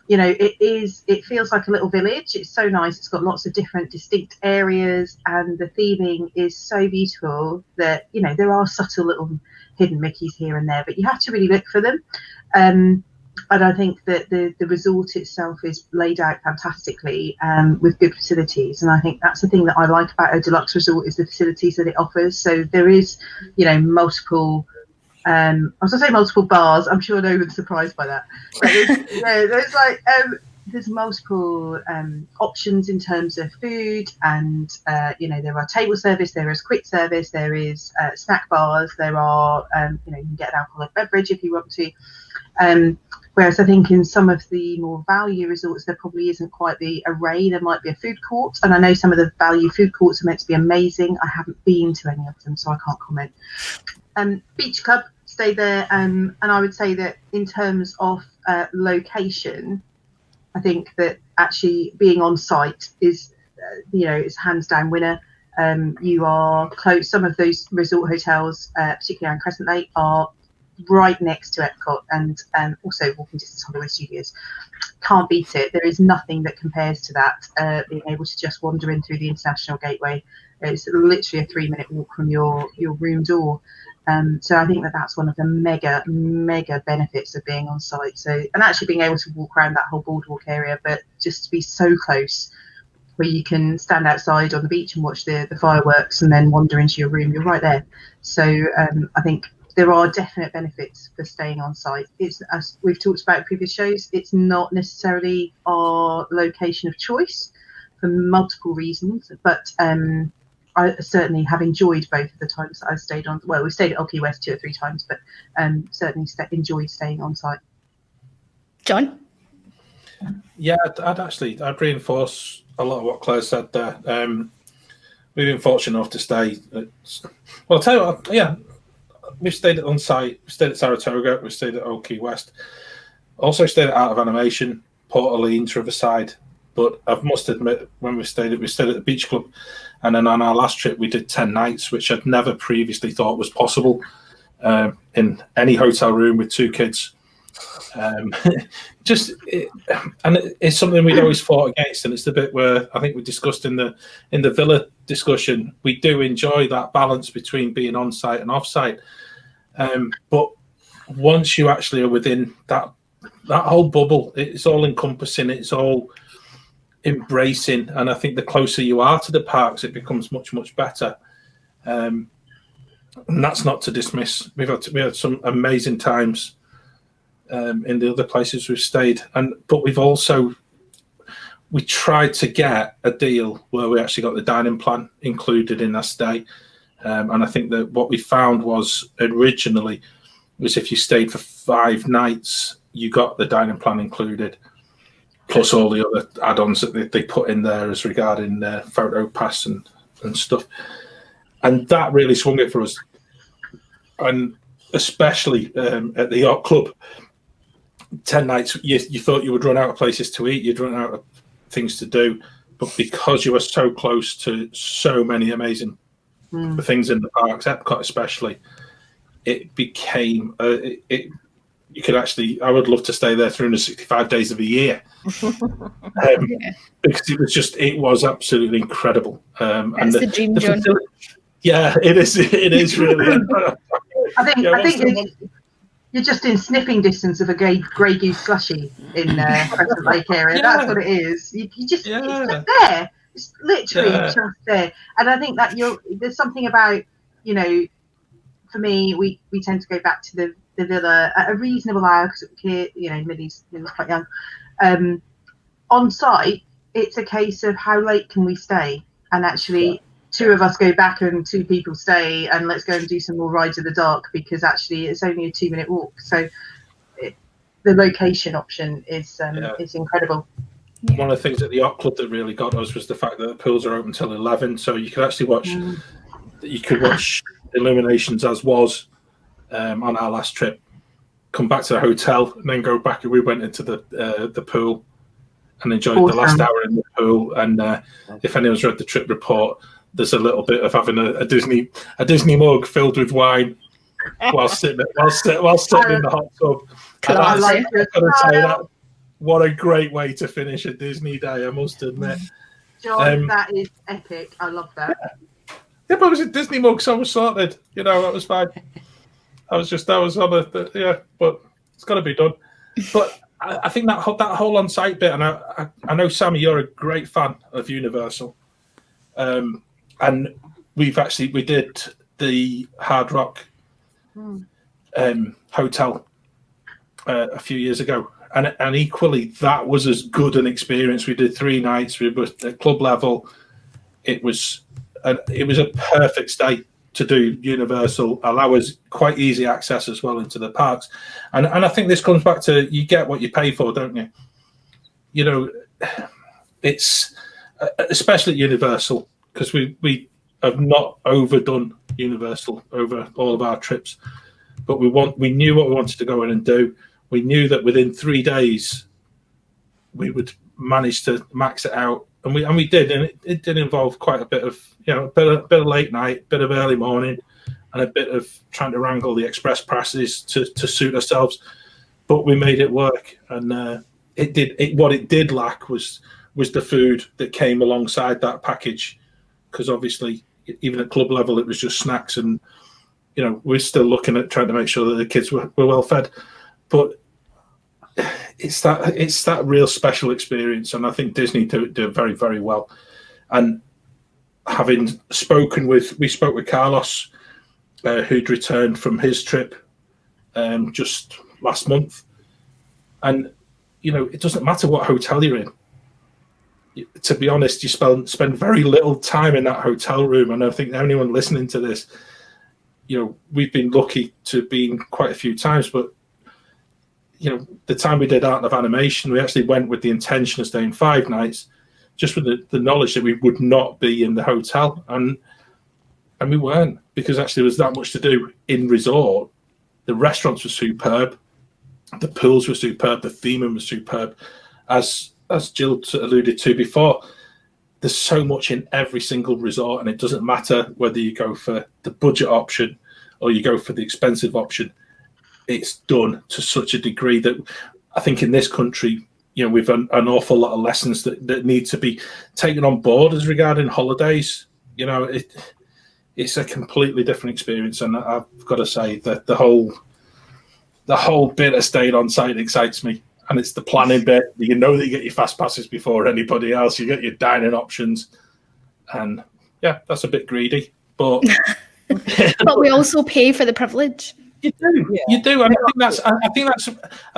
it feels like a little village. It's so nice. It's got lots of different distinct areas and the theming is so beautiful that, there are subtle little hidden Mickeys here and there, but you have to really look for them. I think that the resort itself is laid out fantastically with good facilities, and I think that's the thing that I like about a deluxe resort is the facilities that it offers. So there is, multiple. I was gonna say multiple bars. I'm sure no one's surprised by that. But there's multiple options in terms of food, and there are table service, there is quick service, there is snack bars, there are you can get an alcoholic beverage if you want to. Whereas I think in some of the more value resorts, there probably isn't quite the array. There might be a food court, and I know some of the value food courts are meant to be amazing. I haven't been to any of them, so I can't comment. Beach Club, stay there, and I would say that in terms of location, I think that actually being on site is, is hands down winner. You are close. Some of those resort hotels, particularly on Crescent Lake, are right next to Epcot and also walking distance Hollywood Studios. Can't beat it. There is nothing that compares to that. Being able to just wander in through the International Gateway. It's literally a 3-minute walk from your room door. So I think that's one of the mega benefits of being on site. So, and actually being able to walk around that whole boardwalk area, but just to be so close where you can stand outside on the beach and watch the fireworks and then wander into your room. You're right there. So I think there are definite benefits for staying on site. It's, as we've talked about in previous shows, it's not necessarily our location of choice for multiple reasons, but I certainly have enjoyed both of the times that I've stayed on. Well, we've stayed at Key West 2 or 3 times, but certainly enjoyed staying on site. John? Yeah, I'd reinforce a lot of what Claire said there. We've been fortunate enough to stay. I'll tell you what, yeah, we've stayed on site. We stayed at Saratoga. We stayed at Key West. Also stayed at Art of Animation, Port Orleans, Riverside. But I must admit, when we stayed at the Beach Club, and then on our last trip we did 10 nights, which I'd never previously thought was possible in any hotel room with 2 kids. It's something we'd always fought against, and it's the bit where I think we discussed in the villa discussion. We do enjoy that balance between being on site and off site, but once you actually are within that whole bubble, it's all encompassing, it's all embracing, and I think the closer you are to the parks, it becomes much better. And that's not to dismiss. We had some amazing times in the other places we've stayed, but we tried to get a deal where we actually got the dining plan included in our stay, and I think that what we found was originally was if you stayed for 5 nights, you got the dining plan included, plus all the other add-ons that they put in there as regarding photo pass and stuff, and that really swung it for us, and especially at the yacht club. 10 nights, you thought you would run out of places to eat, you'd run out of things to do, but because you were so close to so many amazing things in the parks, Epcot especially, it became you could actually, I would love to stay there 365 days of the year. Because it was absolutely incredible. That's the dream, John. Yeah, it is really. I think you're just in sniffing distance of a Grey Goose slushy in Crescent Lake area. Yeah. That's what it is. You just it's just there. It's literally just there. And I think that there's something about, for me, we tend to go back to the villa at a reasonable hour because Millie's quite young. On site, it's a case of how late can we stay, and actually 2 of us go back and 2 people stay, and let's go and do some more rides in the dark, because actually it's only a 2-minute walk. So the location option is incredible. One of the things at the yacht club that really got us was the fact that the pools are open till 11, so you could actually watch. You could watch Illuminations as was on our last trip. Come back to the hotel and then go back. We went into the pool and enjoyed the last hour in the pool. And if anyone's read the trip report, there's a little bit of having a Disney mug filled with wine while sitting in the hot tub. I like it. What a great way to finish a Disney day, I must admit. John, that is epic. I love that. Yeah, but it was a Disney mug, so I was sorted. That was fine. I was on but it's got to be done. But I think that whole on-site bit, and I know, Sammy, you're a great fan of Universal, and we did the Hard Rock hotel a few years ago, and equally that was as good an experience. We did 3 nights. We were at club level. It was a perfect stay to do Universal, allow us quite easy access as well into the parks, and I think this comes back to you get what you pay for, don't you? You know, it's especially at Universal, because we have not overdone Universal over all of our trips, but we knew what we wanted to go in and do. We knew that within 3 days we would manage to max it out, and we did, and it did involve quite a bit of, you know, a bit of late night, bit of early morning, and a bit of trying to wrangle the express passes to suit ourselves, but we made it work. And what it did lack was the food that came alongside that package, because obviously even at club level it was just snacks, and you know, we're still looking at trying to make sure that the kids were well fed, but it's that real special experience, and I think Disney do very, very well. And having spoken with Carlos, who'd returned from his trip just last month, and you know, it doesn't matter what hotel you're in. To be honest, you spend very little time in that hotel room, and I think anyone listening to this, you know, we've been lucky to be in quite a few times, but you know, the time we did Art of Animation, we actually went with the intention of staying 5 nights, just with the knowledge that we would not be in the hotel, and we weren't, because actually there was that much to do in resort. The restaurants were superb, the pools were superb, the theming was superb. As Jill alluded to before, there's so much in every single resort, and it doesn't matter whether you go for the budget option or you go for the expensive option. It's done to such a degree that I think in this country, you know, we've an awful lot of lessons that need to be taken on board as regarding holidays. You know, it's a completely different experience, and I've got to say that the whole bit of staying on site excites me, and it's the planning bit. You know that you get your fast passes before anybody else. You get your dining options, and yeah, that's a bit greedy, but but we also pay for the privilege. You do, yeah. You do, and I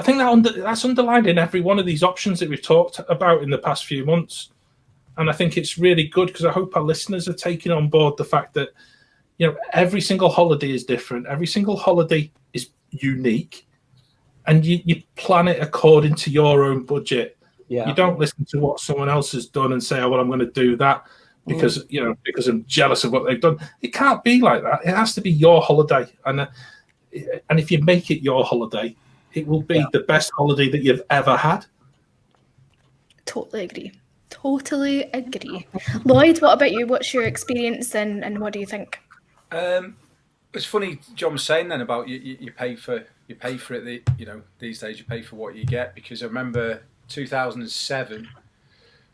think that's underlined in every one of these options that we've talked about in the past few months, and I think it's really good, because I hope our listeners are taking on board the fact that, you know, every single holiday is different, every single holiday is unique, and you plan it according to your own budget. Yeah. You don't listen to what someone else has done and say, "Oh, well, I'm going to do that because because I'm jealous of what they've done." It can't be like that. It has to be your holiday, and if you make it your holiday, it will be the best holiday that you've ever had. Totally agree. Lloyd, what about you? What's your experience and what do you think? It's funny, John was saying then about you pay for it. These days you pay for what you get, because I remember 2007,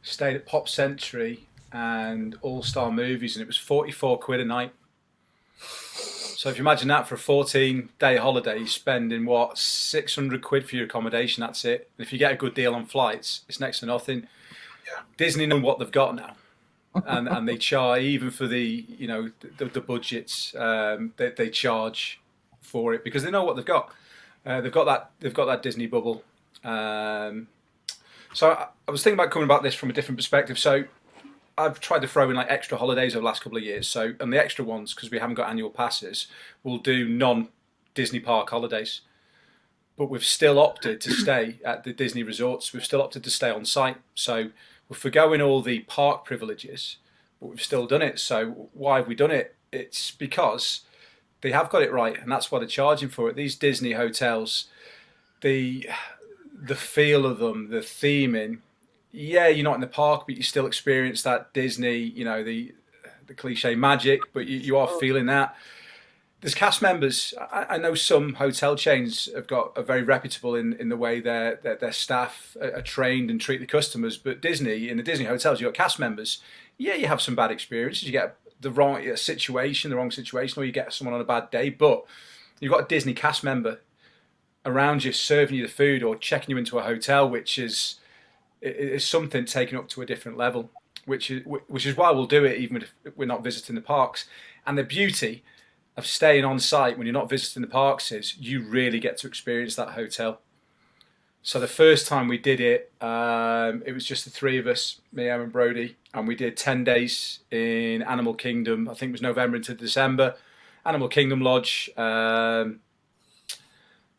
stayed at Pop Century and All Star Movies, and it was 44 quid a night. So if you imagine that for a 14-day holiday, you're spending 600 quid for your accommodation. That's it. And if you get a good deal on flights, it's next to nothing. Yeah. Disney know what they've got now, and they charge even for the budgets. They charge for it because they know what they've got. They've got that Disney bubble. So I was thinking about coming about this from a different perspective. So I've tried to throw in like extra holidays over the last couple of years. So, and the extra ones, because we haven't got annual passes, we'll do non-Disney park holidays. But we've still opted to stay at the Disney resorts. We've still opted to stay on site. So we're forgoing all the park privileges, but we've still done it. So why have we done it? It's because they have got it right, and that's why they're charging for it. These Disney hotels, the feel of them, the theming, yeah, you're not in the park, but you still experience that Disney, the cliche magic, but you are feeling that. There's cast members. I know some hotel chains are very reputable in the way their staff are trained and treat the customers, but in the Disney hotels, you've got cast members. Yeah, you have some bad experiences. You get the wrong situation, or you get someone on a bad day, but you've got a Disney cast member around you serving you the food or checking you into a hotel, which is something taken up to a different level, which is why we'll do it even if we're not visiting the parks. And the beauty of staying on site when you're not visiting the parks is you really get to experience that hotel. So the first time we did it, it was just the three of us, me, Em and Brodie, and we did 10 days in Animal Kingdom. I think it was November into December. Animal Kingdom Lodge,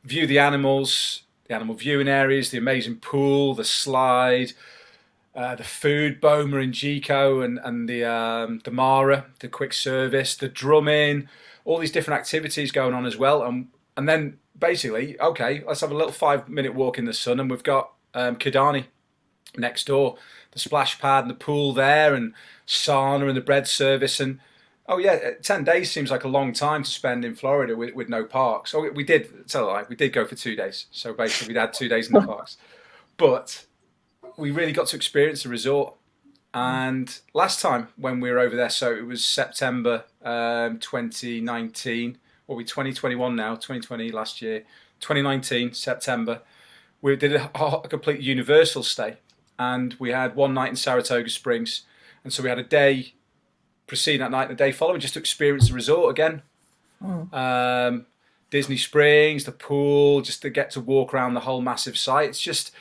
view the animals, the animal viewing areas, the amazing pool, the slide, the food, Boma and Gico, and the Mara, the quick service, the drumming, all these different activities going on as well. And then basically, okay, let's have a little 5-minute walk in the sun, and we've got Kidani next door, the splash pad and the pool there, and sauna and the bread service. And oh yeah, 10 days seems like a long time to spend in Florida with no parks. Oh, we did go for 2 days. So basically, we'd had 2 days in the parks, but we really got to experience the resort. And last time when we were over there, so it was September 2019. Well, we 2021 now, 2020 last year, 2019 September. We did a complete Universal stay, and we had one night in Saratoga Springs, and so we had a day preceding that night and the day following just to experience the resort again. Disney Springs, the pool, just to get to walk around the whole massive site. It's just,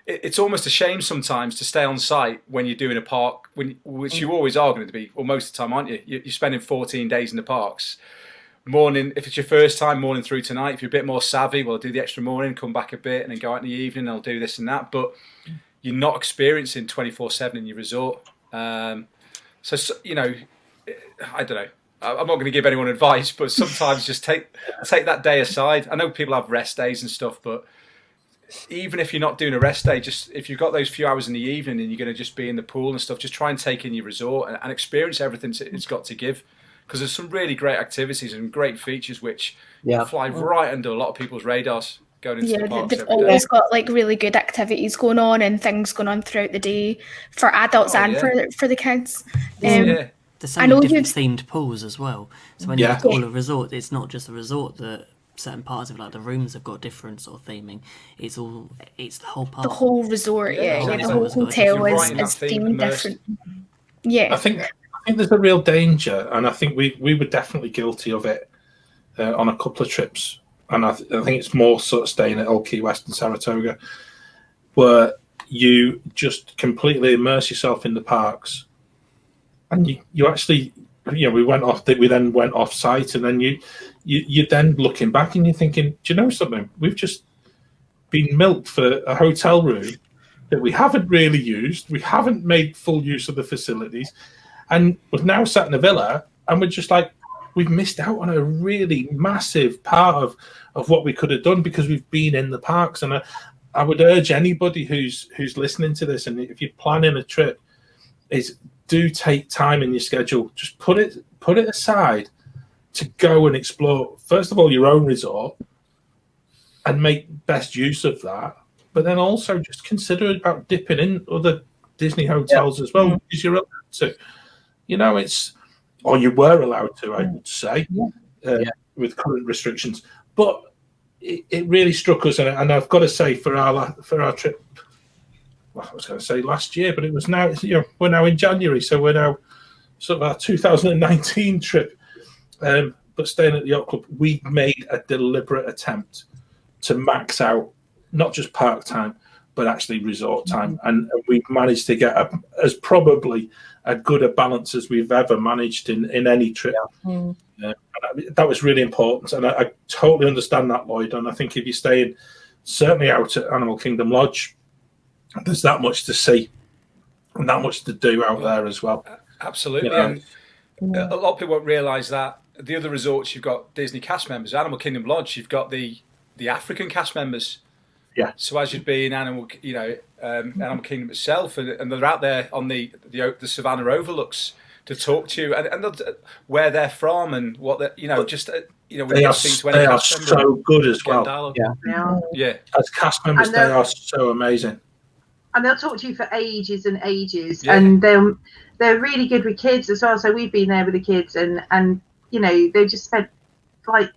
it's almost a shame sometimes to stay on site when you're doing a park, which you always are going to be, or most of the time, aren't you? You're spending 14 days in the parks. Morning, if it's your first time, morning through to night. If you're a bit more savvy, well, do the extra morning, come back a bit, and then go out in the evening, and I'll do this and that. But you're not experiencing 24/7 in your resort. So, you know, I don't know. I'm not going to give anyone advice, but sometimes just take that day aside. I know people have rest days and stuff, but even if you're not doing a rest day, just if you've got those few hours in the evening and you're going to just be in the pool and stuff, just try and take in your resort and experience everything it's got to give. Because there's some really great activities and great features which fly right under a lot of people's radars going into the parks. They've always got like really good activities going on and things going on throughout the day for adults and for the kids. There's so many different themed pools as well. So when you call a resort, it's not just a resort that certain parts of, like the rooms have got different sort of theming. It's the whole park. The whole resort, the whole hotel is themed different. Yeah. I think there's a real danger, and I think we were definitely guilty of it on a couple of trips, and I think it's more sort of staying at Old Key West and Saratoga, where you just completely immerse yourself in the parks, and you actually, you know, we then went off site, and then you're then looking back and you're thinking, do you know something? We've just been milked for a hotel room that we haven't really used. We haven't made full use of the facilities. And we're now sat in a villa, and we're just like, we've missed out on a really massive part of what we could have done because we've been in the parks. And I would urge anybody who's listening to this, and if you're planning a trip, is do take time in your schedule. Just put it aside to go and explore, first of all, your own resort and make best use of that. But then also just consider about dipping in other Disney hotels as well, because you're allowed to. You know, or you were allowed to, I would say, with current restrictions. But it really struck us, and I've got to say, for our trip, well, I was going to say last year, but it was now. You know, we're now in January, so we're now sort of our 2019 trip. But staying at the yacht club, we made a deliberate attempt to max out not just park time, but actually resort time, and we managed to get as probably as good a balance as we've ever managed in any trip. That was really important, and I totally understand that, Lloyd. And I think if you're staying certainly out at Animal Kingdom Lodge, there's that much to see and that much to do out there as well. Absolutely, and a lot of people won't realise that the other resorts, you've got Disney cast members. Animal Kingdom Lodge, you've got the African cast members. Yeah. So as you'd be in Animal Kingdom itself, and they're out there on the Savannah overlooks to talk to you and where they're from and what they they are so good as well. Yeah. As cast members, they are so amazing. And they'll talk to you for ages and ages, and they're really good with kids as well. So we've been there with the kids, and you know, they just spent like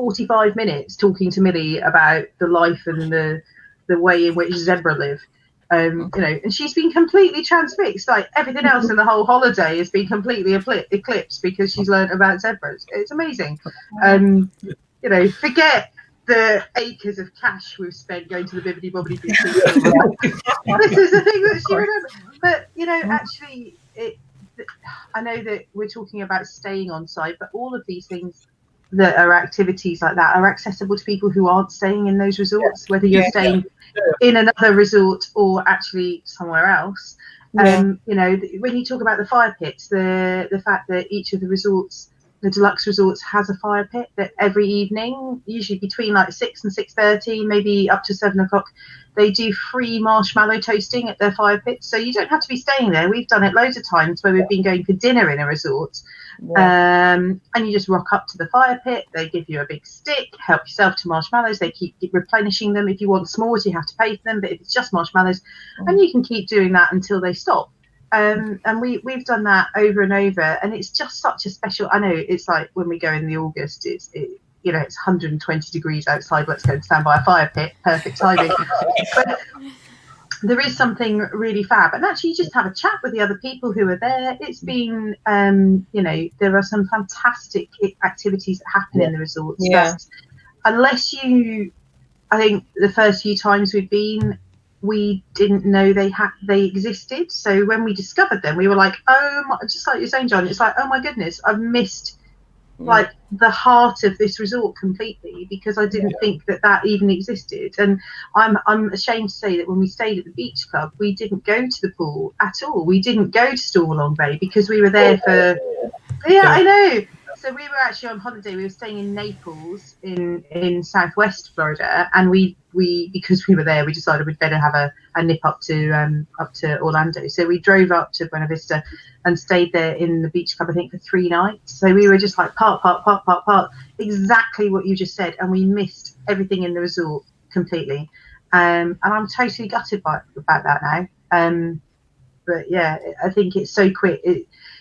45 minutes talking to Millie about the life and the way in which zebra live. And she's been completely transfixed. Like everything else in the whole holiday has been completely eclipsed because she's learned about zebras. It's amazing. Forget the acres of cash we've spent going to the Bibbidi Bobbidi Boutique. This is the thing that she remembers. But actually, I know that we're talking about staying on site, but all of these things that are activities like that are accessible to people who aren't staying in those resorts, whether you're staying in another resort or actually somewhere else. When you talk about the fire pits, the fact that each of the resorts, the deluxe resorts, has a fire pit that every evening, usually between like 6 and 6:30, maybe up to 7 o'clock, they do free marshmallow toasting at their fire pits. So you don't have to be staying there. We've done it loads of times where we've been going for dinner in a resort. And you just rock up to the fire pit. They give you a big stick, help yourself to marshmallows. They keep replenishing them. If you want s'mores, you have to pay for them. But if it's just marshmallows, and you can keep doing that until they stop. And we've done that over and over, and it's just such a special. I know it's like when we go in the August, it's 120 degrees outside. Let's go and stand by a fire pit. Perfect timing. But there is something really fab, and actually, you just have a chat with the other people who are there. It's been, there are some fantastic activities that happen in the resorts. Yeah. Unless I think the first few times we've been, we didn't know they existed. So when we discovered them, we were like, just like you're saying, John, it's like, oh my goodness, I've missed like the heart of this resort completely, because I didn't think that even existed. And I'm ashamed to say that when we stayed at the beach club, we didn't go to the pool at all. We didn't go to Stormalong Bay because we were there for I know. So we were actually on holiday. We were staying in Naples in southwest Florida, and we because we were there, we decided we'd better have a nip up to Orlando. So we drove up to Buena Vista and stayed there in the beach club, I think, for 3 nights. So we were just like park, exactly what you just said, and we missed everything in the resort completely. And I'm totally gutted about that now. But yeah, I think it's so quick.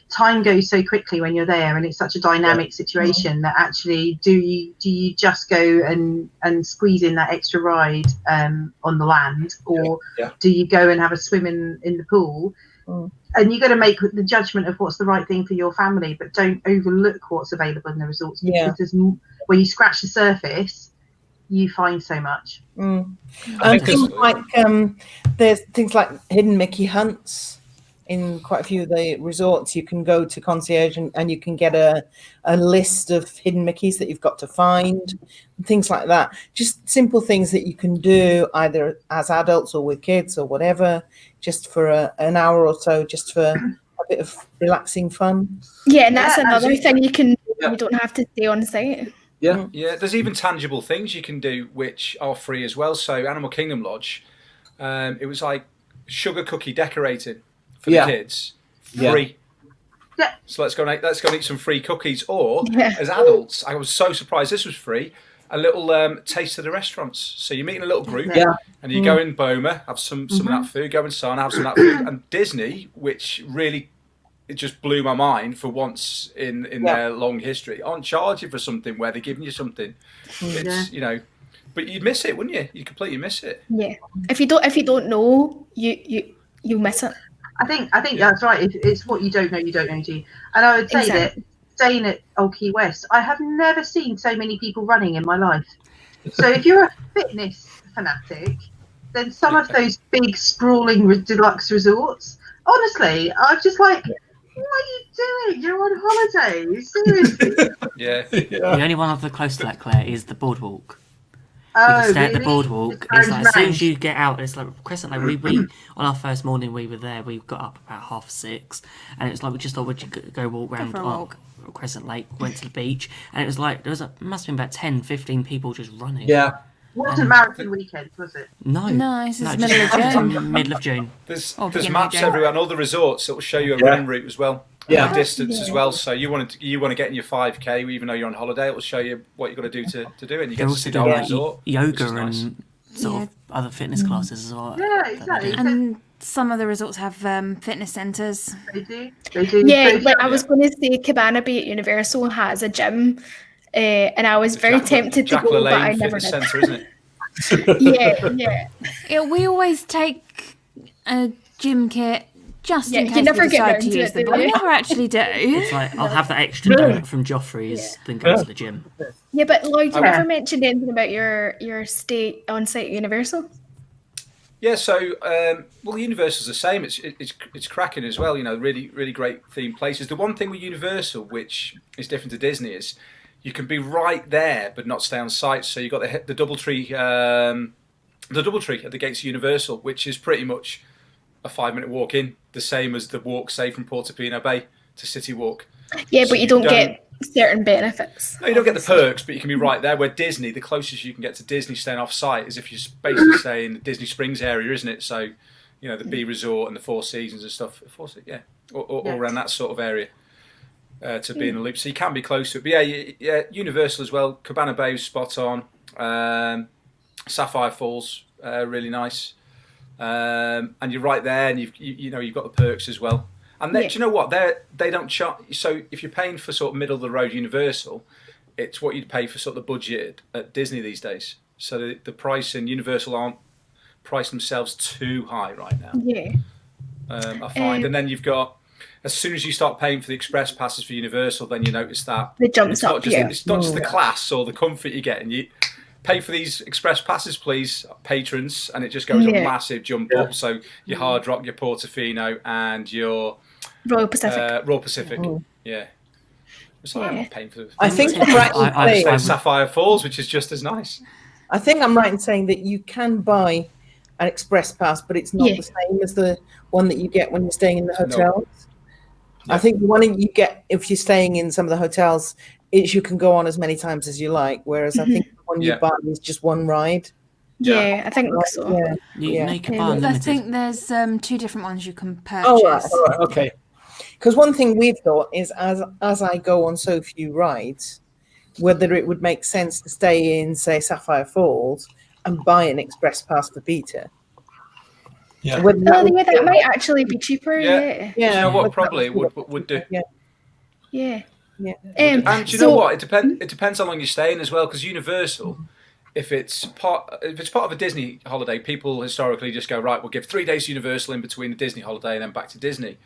Time goes so quickly when you're there, and it's such a dynamic situation that actually do you just go and squeeze in that extra ride on the land, or do you go and have a swim in the pool? And you got to make the judgment of what's the right thing for your family, but don't overlook what's available in the resorts, because there's when you scratch the surface, you find so much. Things like there's things like hidden Mickey hunts. In quite a few of the resorts, you can go to concierge and you can get a list of hidden Mickeys that you've got to find, and things like that. Just simple things that you can do either as adults or with kids or whatever, just for an hour or so, just for a bit of relaxing fun. Yeah, and that's another thing you can do. You don't have to stay on site. Yeah. There's even tangible things you can do which are free as well. So Animal Kingdom Lodge, it was like sugar cookie decorating for the kids, free. Yeah. So let's go and eat some free cookies. Or as adults, I was so surprised this was free. A little taste of the restaurants. So you meet in a little group, and you go in Boma, have some of that food. Go in Sana, have some of that food. And Disney, which really it just blew my mind for once in their long history, aren't charging for something where they're giving you something. It's but you'd miss it, wouldn't you? You'd completely miss it. Yeah. If you don't know, you miss it. I think that's right. It's what you don't know, you do. And I would say that staying at Old Key West, I have never seen so many people running in my life. So if you're a fitness fanatic, then some of those big sprawling deluxe resorts, honestly, I'm just like, what are you doing? You're on holiday. Seriously. The only one of the close to that, Claire, is the boardwalk. Oh, you can stay really? at the boardwalk. It's like as soon as you get out, it's like Crescent Lake. We on our first morning we were there. We got up about 6:30, and it's like we just thought we'd go walk around Crescent Lake. Went to the beach, and it was like there must have been about 10-15 people just running. Yeah. Wasn't marathon weekend, was it? No, this is middle of June. Middle of June. There's maps everywhere on all the resorts that will show you a running route as well. The distance as well. So you want to get in your 5K, even though you're on holiday, it will show you what you've got to do to do it. And you get to see the whole resort. Yoga and sort of other fitness classes as well. Yeah, exactly. And some of the resorts have fitness centres. They do. Yeah, like I was going to say, Cabana Bay at Universal has a gym and I was very tempted to Jack go, but I LaLanne never Fitness did. Centre, isn't it? Yeah. We always take a gym kit just in You case never we get decide round to to use it, them, do but we you? never actually do. It's like, I'll have that extra donut from Joffrey's, then go to the gym. Yeah, but Lloyd, you Yeah. never mentioned anything about your stay on site at Universal. Yeah, so Universal's the same. It's cracking as well. You know, really really great themed places. The one thing with Universal, which is different to Disney, is you can be right there but not stay on site. So you've got the DoubleTree at the gates of Universal, which is pretty much a 5-minute walk in, the same as the walk, say, from Portofino Bay to City Walk. Yeah, So but you don't get certain benefits. No, you don't get the perks, but you can be right there. Where Disney, the closest you can get to Disney staying off site is if you basically stay in the Disney Springs area, isn't it? So, you know, the B Resort and the Four Seasons and stuff. All around that sort of area to be in the loop. So you can be close to it. But yeah, Universal as well. Cabana Bay was spot on. Sapphire Falls, really nice. And you're right there, and you've got the perks as well. And do you know what? They don't charge. So if you're paying for sort of middle of the road Universal, it's what you'd pay for sort of the budget at Disney these days. So the price in Universal aren't priced themselves too high right now. Yeah. I find, and then you've got, as soon as you start paying for the express passes for Universal, then you notice that It jumps up. it's not just the class or the comfort you're getting. You pay for these express passes, please, patrons, and it just goes a massive jump up. So your Hard Rock, your Portofino, and your Royal Pacific. Royal Pacific. Yeah. So I'm not paying for. I think I'm right in saying Sapphire Falls, which is just as nice. I think I'm right in saying that you can buy an express pass, but it's not the same as the one that you get when you're staying in the hotels. No. I think the one you get if you're staying in some of the hotels, you can go on as many times as you like. Whereas I think the one you buy is just one ride. Yeah, I think so. I think there's 2 different ones you can purchase. Oh, right. Okay. Because one thing we've thought is, as I go on so few rides, whether it would make sense to stay in, say, Sapphire Falls and buy an express pass for Peter. Yeah. That might actually be cheaper. Yeah. You know what? Probably would do. Yeah. And do you know what? It depends how long you're staying as well. Because Universal, if it's part of a Disney holiday, people historically just go, right, we'll give 3 days Universal in between the Disney holiday and then back to Disney.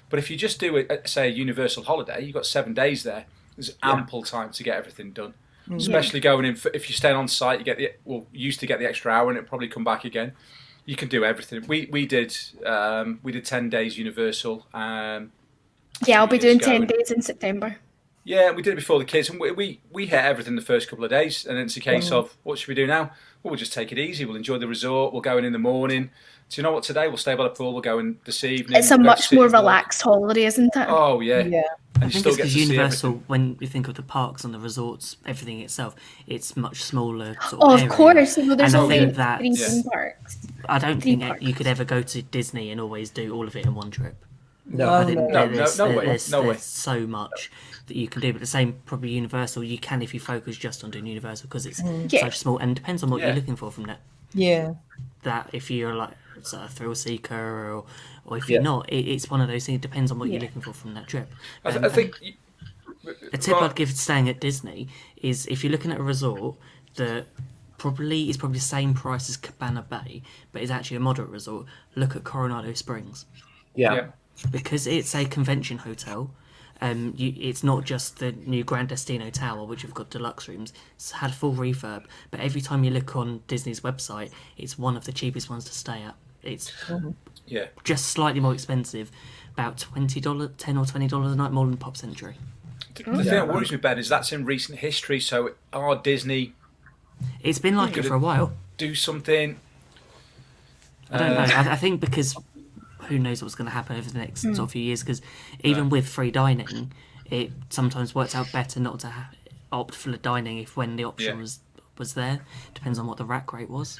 But if you just do say a Universal holiday, you've got 7 days there. There's ample time to get everything done. Especially going in, if you're staying on site, used to get the extra hour, and it'll probably come back again. You can do everything. We did 10 days Universal. I'll be doing 10 days in September. Yeah, we did it before the kids, and we hit everything the first couple of days, and then it's a case of, what should we do now? Well, we'll just take it easy. We'll enjoy the resort. We'll go in the morning. Do you know what? Today we'll stay by the pool. We'll go in this evening. It's a much more relaxed holiday, isn't it? Oh yeah. I think it's because Universal, when you think of the parks and the resorts, everything itself, it's much smaller. Of course. Well, there's only 3 theme parks. I don't think you could ever go to Disney and always do all of it in one trip. No, I think no way. There's so much that you can do, but the same probably Universal. You can if you focus just on doing Universal because it's such small, and it depends on what you're looking for from that. Yeah. That if you're like a thrill seeker or if you're not, it's one of those things. It depends on what you're looking for from that trip. I think a tip I'd give staying at Disney is if you're looking at a resort that is probably the same price as Cabana Bay, but is actually a moderate resort. Look at Coronado Springs. Yeah. Because it's a convention hotel. It's not just the new Grand Destino Tower, which have got deluxe rooms. It's had full refurb, but every time you look on Disney's website, it's one of the cheapest ones to stay at. It's just slightly more expensive, about $10 or $20 a night more than Pop Century. The thing that worries me, Ben, is that's in recent history. So our Disney, it's been like it for a while. Do something. I don't know. I think because who knows what's going to happen over the next sort of few years, because even with free dining, it sometimes works out better not to opt for the dining when the option was there. Depends on what the rack rate was.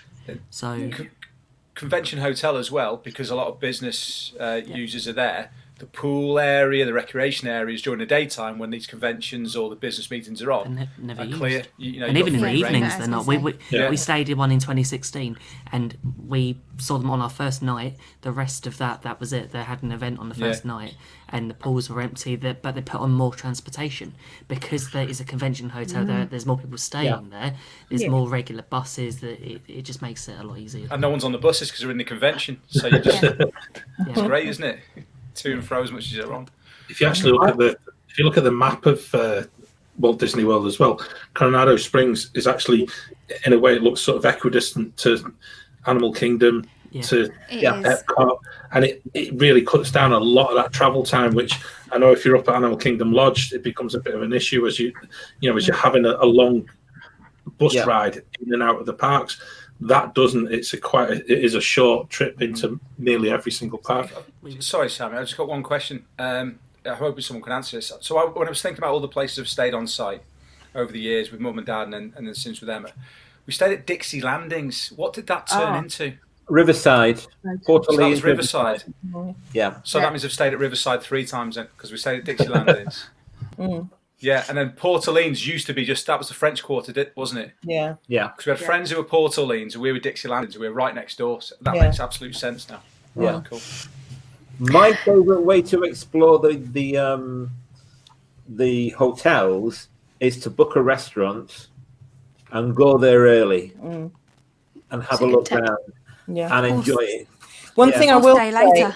So convention hotel as well, because a lot of business users are there. the pool area, the recreation areas during the daytime when these conventions or the business meetings are on. They're never are used. clear. You know, And you've even in got the free reign. evenings, they're not. We stayed in one in 2016, and we saw them on our first night. The rest of that was it. They had an event on the first night, and the pools were empty. But they put on more transportation because there is a convention hotel there. There's more people staying there. There's more regular buses. That it just makes it a lot easier. And no one's on the buses because they're in the convention. So you just it's great, isn't it? To and fro as much as you're on. If you actually look at the map of Walt Disney World as well, Coronado Springs is actually, in a way, it looks sort of equidistant to Animal Kingdom, to Epcot, and it really cuts down a lot of that travel time. Which I know if you're up at Animal Kingdom Lodge, it becomes a bit of an issue as you're having a long bus ride in and out of the parks. That doesn't. It is a short trip into nearly every single park. Sorry, Sammy, I just got one question. I hope someone can answer this. So when I was thinking about all the places I've stayed on site over the years with Mum and Dad, and then since with Emma, we stayed at Dixie Landings. What did that turn into? Riverside. So that was Riverside. Yeah. So that means I've stayed at Riverside 3 times then, because we stayed at Dixie Landings. Yeah, and then Port Orleans used to be that was the French Quarter, wasn't it? Yeah. Yeah. Because we had friends who were Port Orleans, and we were Dixie Landings, and we were right next door. So that makes absolute sense now. Yeah. Cool. My favourite way to explore the hotels is to book a restaurant and go there early and have a look around and enjoy it. One thing I will stay say, later.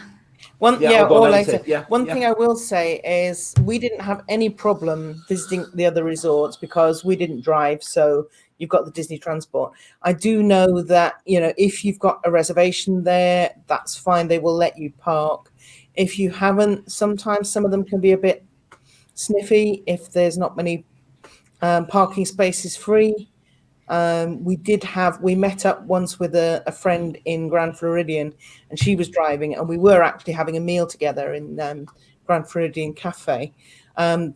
One thing I will say is we didn't have any problem visiting the other resorts because we didn't drive, so you've got the Disney transport. I do know that, if you've got a reservation there, that's fine. They will let you park. If you haven't, sometimes some of them can be a bit sniffy if there's not many parking spaces free. We met up once with a friend in Grand Floridian, and she was driving, and we were actually having a meal together in Grand Floridian Cafe. And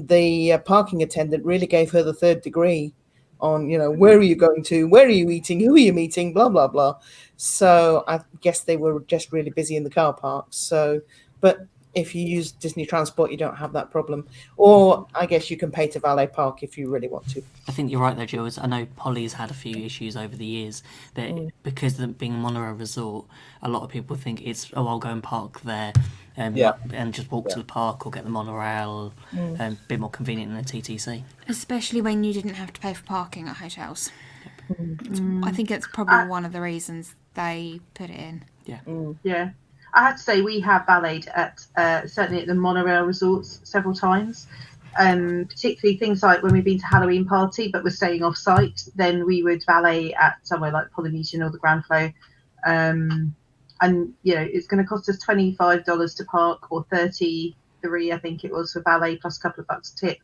the parking attendant really gave her the third degree on, where are you going to, where are you eating, who are you meeting, blah, blah, blah. So I guess they were just really busy in the car park. So, but if you use Disney transport, you don't have that problem. Or I guess you can pay to valet park if you really want to. I think you're right there, Jules. I know Polly's had a few issues over the years that because of them being a monorail resort, a lot of people think it's, I'll go and park there and just walk to the park or get the monorail, a bit more convenient than a TTC. Especially when you didn't have to pay for parking at hotels. I think it's probably one of the reasons they put it in. Yeah. I have to say we have valeted at certainly at the monorail resorts several times, particularly things like when we've been to Halloween party but we're staying off site, then we would valet at somewhere like Polynesian or the Grand Flow, and it's going to cost us $25 to park or $33 I think it was for valet plus a couple of bucks tip,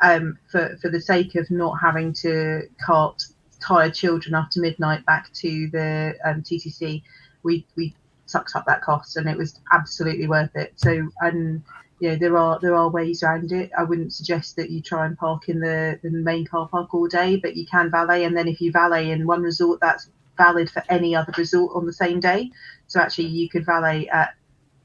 for the sake of not having to cart tired children after midnight back to the TTC. We sucked up that cost, and it was absolutely worth it. So, and there are ways around it. I wouldn't suggest that you try and park in the main car park all day, but you can valet, and then if you valet in one resort, that's valid for any other resort on the same day. So actually, you could valet at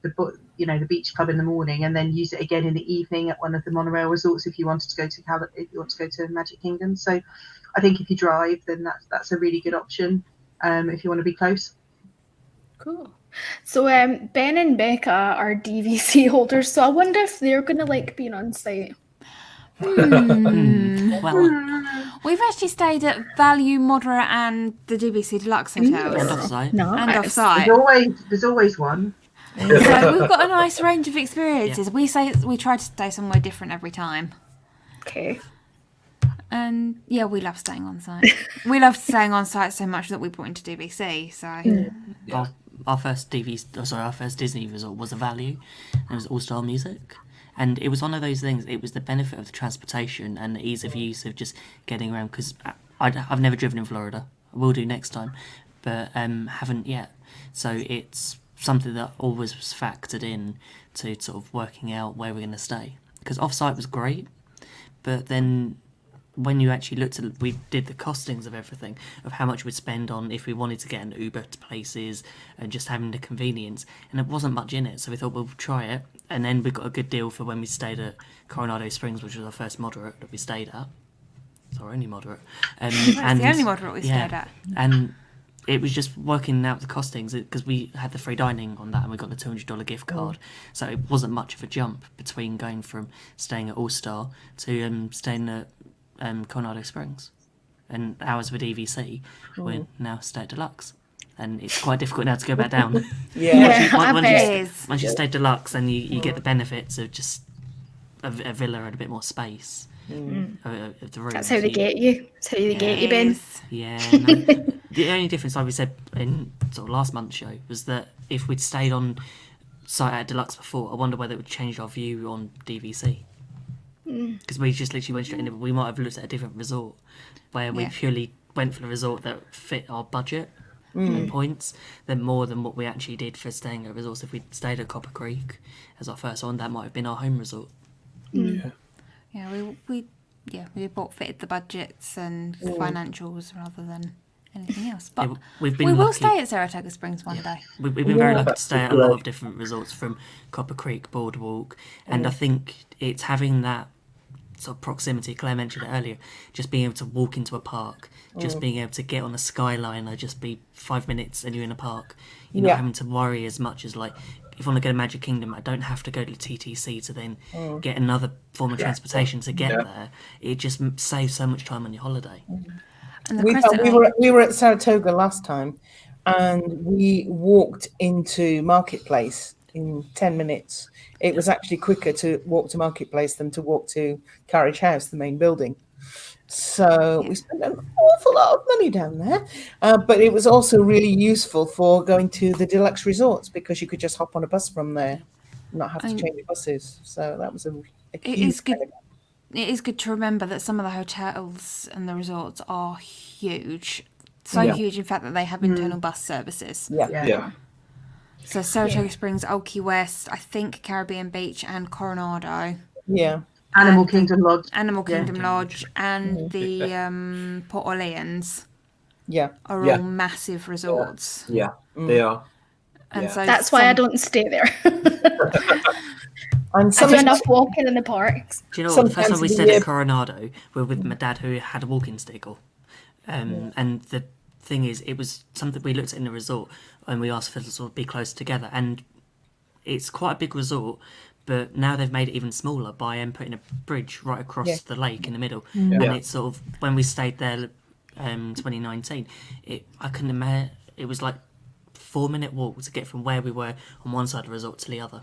the beach club in the morning, and then use it again in the evening at one of the monorail resorts if you wanted to go to Magic Kingdom. So, I think if you drive, then that's a really good option if you want to be close. Cool. So Ben and Becca are DVC holders, so I wonder if they're going to like being on site. Well, We've actually stayed at Value, Moderate, and the DVC Deluxe hotels. and offside. No, And off-site. There's always one. So we've got a nice range of experiences. We try to stay somewhere different every time. Okay. And we love staying on site. We love staying on site so much that we brought into DVC. So Our first Disney resort was a Value. It was all-star music. And it was one of those things, it was the benefit of the transportation and the ease of use of just getting around. Because I've never driven in Florida. I will do next time. But haven't yet. So it's something that always was factored in to sort of working out where we're going to stay. Because off-site was great. But then when you actually looked at, we did the costings of everything, of how much we'd spend on if we wanted to get an Uber to places and just having the convenience, and there wasn't much in it, so we thought we'll try it. And then we got a good deal for when we stayed at Coronado Springs, which was our first moderate that we stayed at. It's our only moderate. It's the only moderate we stayed at. And it was just working out the costings, because we had the free dining on that and we got the $200 gift card. So it wasn't much of a jump between going from staying at All Star to staying at Coronado Springs. And ours with EVC, we now stay at Deluxe. And it's quite difficult now to go back down. Once you stay Deluxe, then you get the benefits of just a villa and a bit more space. Of the rooms. That's how they get you. That's how they get you, Ben. Yeah. No. The only difference, like we said in sort of last month's show, was that if we'd stayed on site at Deluxe before, I wonder whether it would change our view on DVC. Because we just literally went straight in. We might have looked at a different resort where we purely went for the resort that fit our budget and points, than more than what we actually did for staying at resorts. If we'd stayed at Copper Creek as our first one, that might have been our home resort. Yeah, we fitted the budgets and financials rather than anything else. But we will stay at Saratoga Springs one day. We've been very lucky to stay at a lot of different resorts, from Copper Creek, Boardwalk, and I think it's having that sort of proximity. Claire mentioned it earlier, just being able to walk into a park, just being able to get on a skyline, or just be 5 minutes and you're in a park. You're not having to worry as much as, like, if I want to go to Magic Kingdom, I don't have to go to TTC to then get another form of transportation to get there. It just saves so much time on your holiday. And we were at Saratoga last time, and we walked into Marketplace in 10 minutes. It was actually quicker to walk to Marketplace than to walk to Carriage House, the main building. So we spent an awful lot of money down there, but it was also really useful for going to the Deluxe Resorts, because you could just hop on a bus from there, not have to change buses. So that was a huge benefit. It is good to remember that some of the hotels and the resorts are huge. So huge, in fact, that they have internal bus services. So Saratoga Springs, Old Key West, I think Caribbean Beach and Coronado. Animal Kingdom Lodge. Lodge, and the Port Orleans are all massive resorts. They are. And so that's why I don't stay there. And I do enough walking in the parks. Do you know what? The first time we stayed at Coronado, we were with my dad, who had a walking stick. And the thing is, it was something we looked at in the resort, and we asked for to sort of be close together. And it's quite a big resort, but now they've made it even smaller by putting a bridge right across the lake in the middle. And it's sort of, when we stayed there 2019, I couldn't imagine, it was like 4-minute walk to get from where we were on one side of the resort to the other.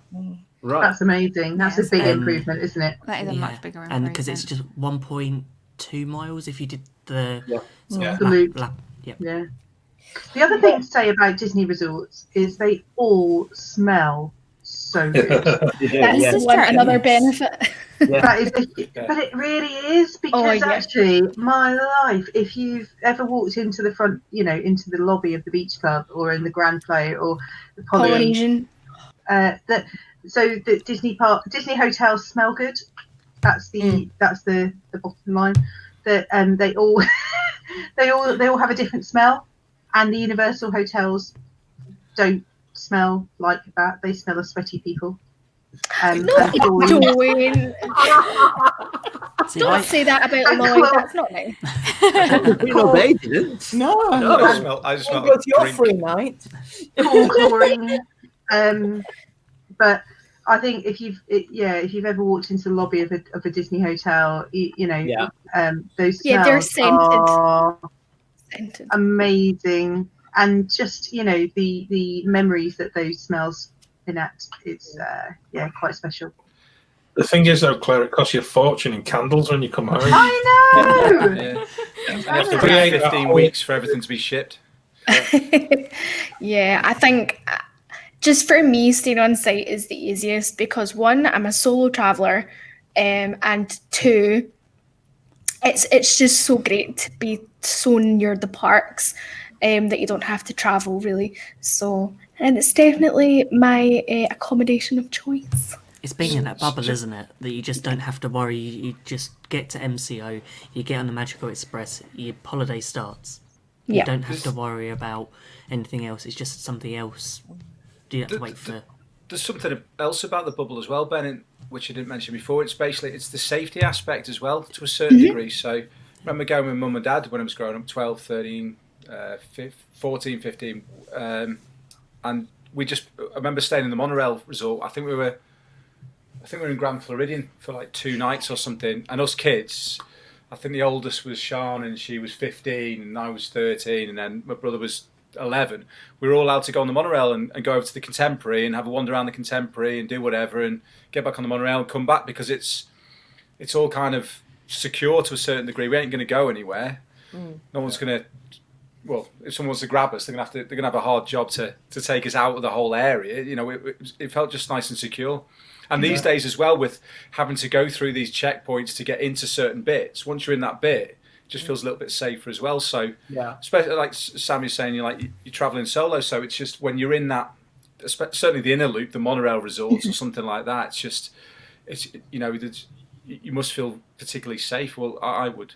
Right. That's amazing. That's a big improvement, isn't it? That is a much bigger improvement. And because it's just 1.2 miles if you did the loop. Yeah. The other thing to say about Disney resorts is they all smell so good. That's another benefit. That is, but it really is, because actually, my life, if you've ever walked into the front, into the lobby of the beach club or in the Grand Flow or the Polynesian, so the Disney hotels smell good. That's the bottom line. That they all they all have a different smell, and the Universal hotels don't smell like that. They smell of sweaty people. Don't say that about Lloyd. That's not nice. They didn't. No. I just smell Go to your drink. free night. Chlorine. But I think if you've ever walked into the lobby of a Disney hotel, those smells are amazing, and just the memories that those smells enact, it's quite special. The thing is, though, Claire, it costs you a fortune in candles when you come home. I know. And you have to wait 15 weeks for everything to be shipped. Yeah, I think just for me, staying on site is the easiest, because 1, I'm a solo traveller, and 2, it's just so great to be so near the parks, that you don't have to travel really. So, and it's definitely my accommodation of choice. It's being in that bubble, isn't it? That you just don't have to worry. You just get to MCO, you get on the Magical Express, your holiday starts. Yeah. You don't have to worry about anything else. It's just something else. You have to wait for. There's something else about the bubble as well, Ben, which I didn't mention before. It's the safety aspect as well, to a certain degree. So I remember going with mum and dad when I was growing up, 12, 13, 14, 15. And I remember staying in the monorail resort. I think we were in Grand Floridian for like 2 nights or something. And us kids, I think the oldest was Sean and she was 15 and I was 13 and then my brother was 11. We were all allowed to go on the monorail and go over to the Contemporary and have a wander around the Contemporary and do whatever and get back on the monorail and come back, because it's all kind of secure to a certain degree. We ain't going to go anywhere. No one's going to. Well, if someone wants to grab us, they're gonna have a hard job to take us out of the whole area. You know, it felt just nice and secure. And these days as well, with having to go through these checkpoints to get into certain bits, once you're in that bit, it just feels a little bit safer as well. So, especially like Sammy's saying, you're traveling solo. So it's just when you're in that, certainly the inner loop, the monorail resorts or something like that. You must feel particularly safe. Well, I would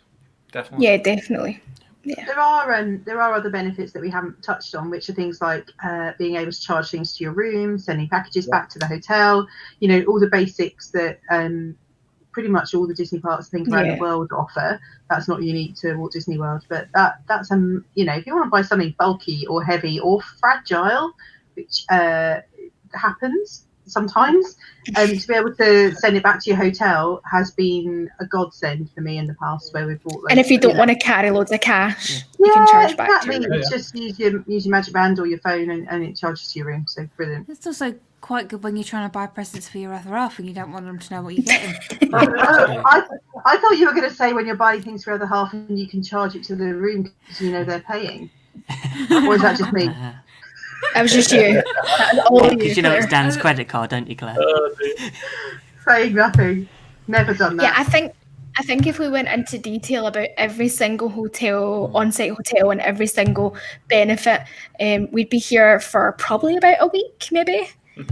definitely. Yeah, definitely. Yeah. There are other benefits that we haven't touched on, which are things like being able to charge things to your room, sending packages back to the hotel. You know, all the basics that pretty much all the Disney parks, I think, around the world offer. That's not unique to Walt Disney World, but that's you know, if you want to buy something bulky or heavy or fragile, which happens sometimes, to be able to send it back to your hotel has been a godsend for me in the past, where we've bought. And if you don't want to carry loads of cash, you can charge back to your room. Just use your Magic Band or your phone, and it charges to your room. So brilliant. It's also quite good when you're trying to buy presents for your other half and you don't want them to know what you're getting. I thought you were going to say when you're buying things for your other half and you can charge it to the room because you know they're paying. Or is that just me? That was just you. Because you know it's Dan's credit card, don't you, Claire? Saying nothing. Never done that. Yeah, I think if we went into detail about every single hotel, on-site hotel, and every single benefit, we'd be here for probably about a week, maybe.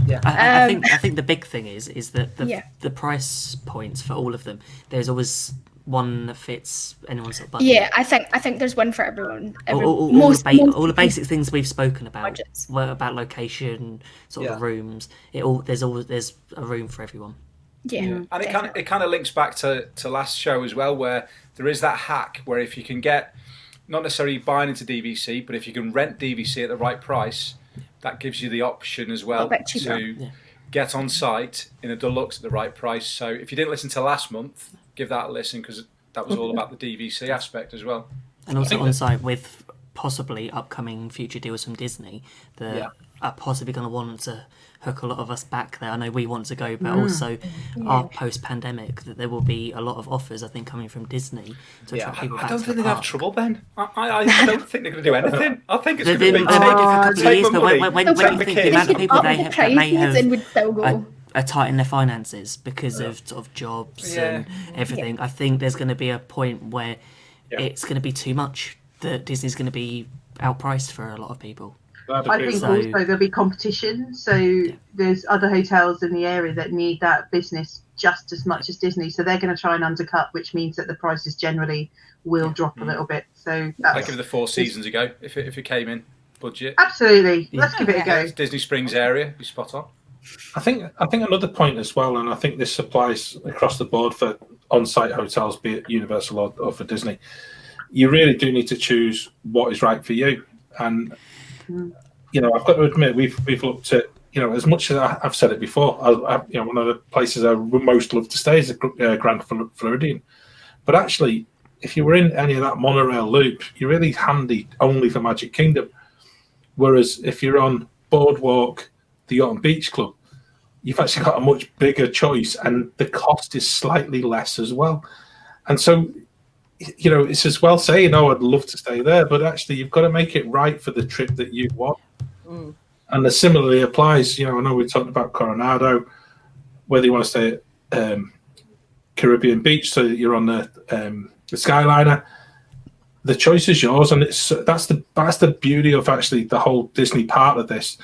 Yeah, I think the big thing is that the price points for all of them. There's always one that fits anyone's sort of budget. Yeah, I think there's one for everyone. All the basic things we've spoken about, about location, sort of rooms. There's a room for everyone. Yeah. And it kind of links back to last show as well, where there is that hack where if you can get, not necessarily buying into DVC, but if you can rent DVC at the right price, that gives you the option as well to get on site in a deluxe at the right price. So if you didn't listen to last month, give that a listen, because that was all about the DVC aspect as well. And also on site with possibly upcoming future deals from Disney that are possibly going to want to hook a lot of us back there. I know we want to go, but also our post-pandemic, that there will be a lot of offers, I think, coming from Disney to attract people back. I don't to think the they'll have park. trouble, Ben. I don't think they're going to do anything. I think it's going to be a couple of years, but when you think the amount of people that may have are tight in their finances because of sort of jobs and everything, I think there's going to be a point where it's going to be too much, that Disney's going to be outpriced for a lot of people. I think also there'll be competition. So there's other hotels in the area that need that business just as much as Disney. So they're going to try and undercut, which means that the prices generally will drop a little bit. So I'd give it the Four Seasons a go if it came in budget. Absolutely. Let's give it a go. Disney Springs area, be spot on. I think another point as well, and I think this applies across the board for on-site hotels, be it Universal or for Disney. You really do need to choose what is right for you. And you know, I've got to admit, we've looked at, you know, as much as I've said it before, you know, one of the places I would most love to stay is the Grand Floridian. But actually, if you were in any of that monorail loop, you're really handy only for Magic Kingdom. Whereas if you're on Boardwalk, the Yacht and Beach Club, you've actually got a much bigger choice, and the cost is slightly less as well. And so, you know, it's as well saying, "Oh, I'd love to stay there," but actually, you've got to make it right for the trip that you want. And the similarly applies. You know, I know we talked about Coronado, whether you want to stay at Caribbean Beach, so that you're on the Skyliner. The choice is yours, and that's the beauty of actually the whole Disney part of this.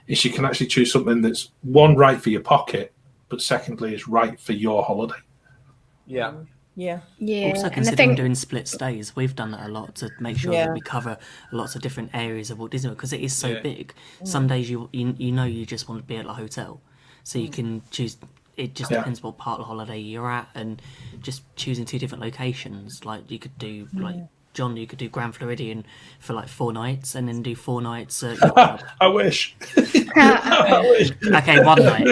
Is you can actually choose something that's one right for your pocket, but secondly, is right for your holiday. Yeah. Yeah. Yeah, Also and I considering think doing split stays, we've done that a lot to make sure Yeah. that we cover lots of different areas of Walt Disney World because it is so Yeah. big. Some days you know you just want to be at a hotel, so you can choose. It just Yeah. depends what part of the holiday you're at, and just choosing 2 different locations. Like you could do John, you could do Grand Floridian for like 4 nights, and then do 4 nights at Yacht Club. I wish. I wish. Okay, 1 night.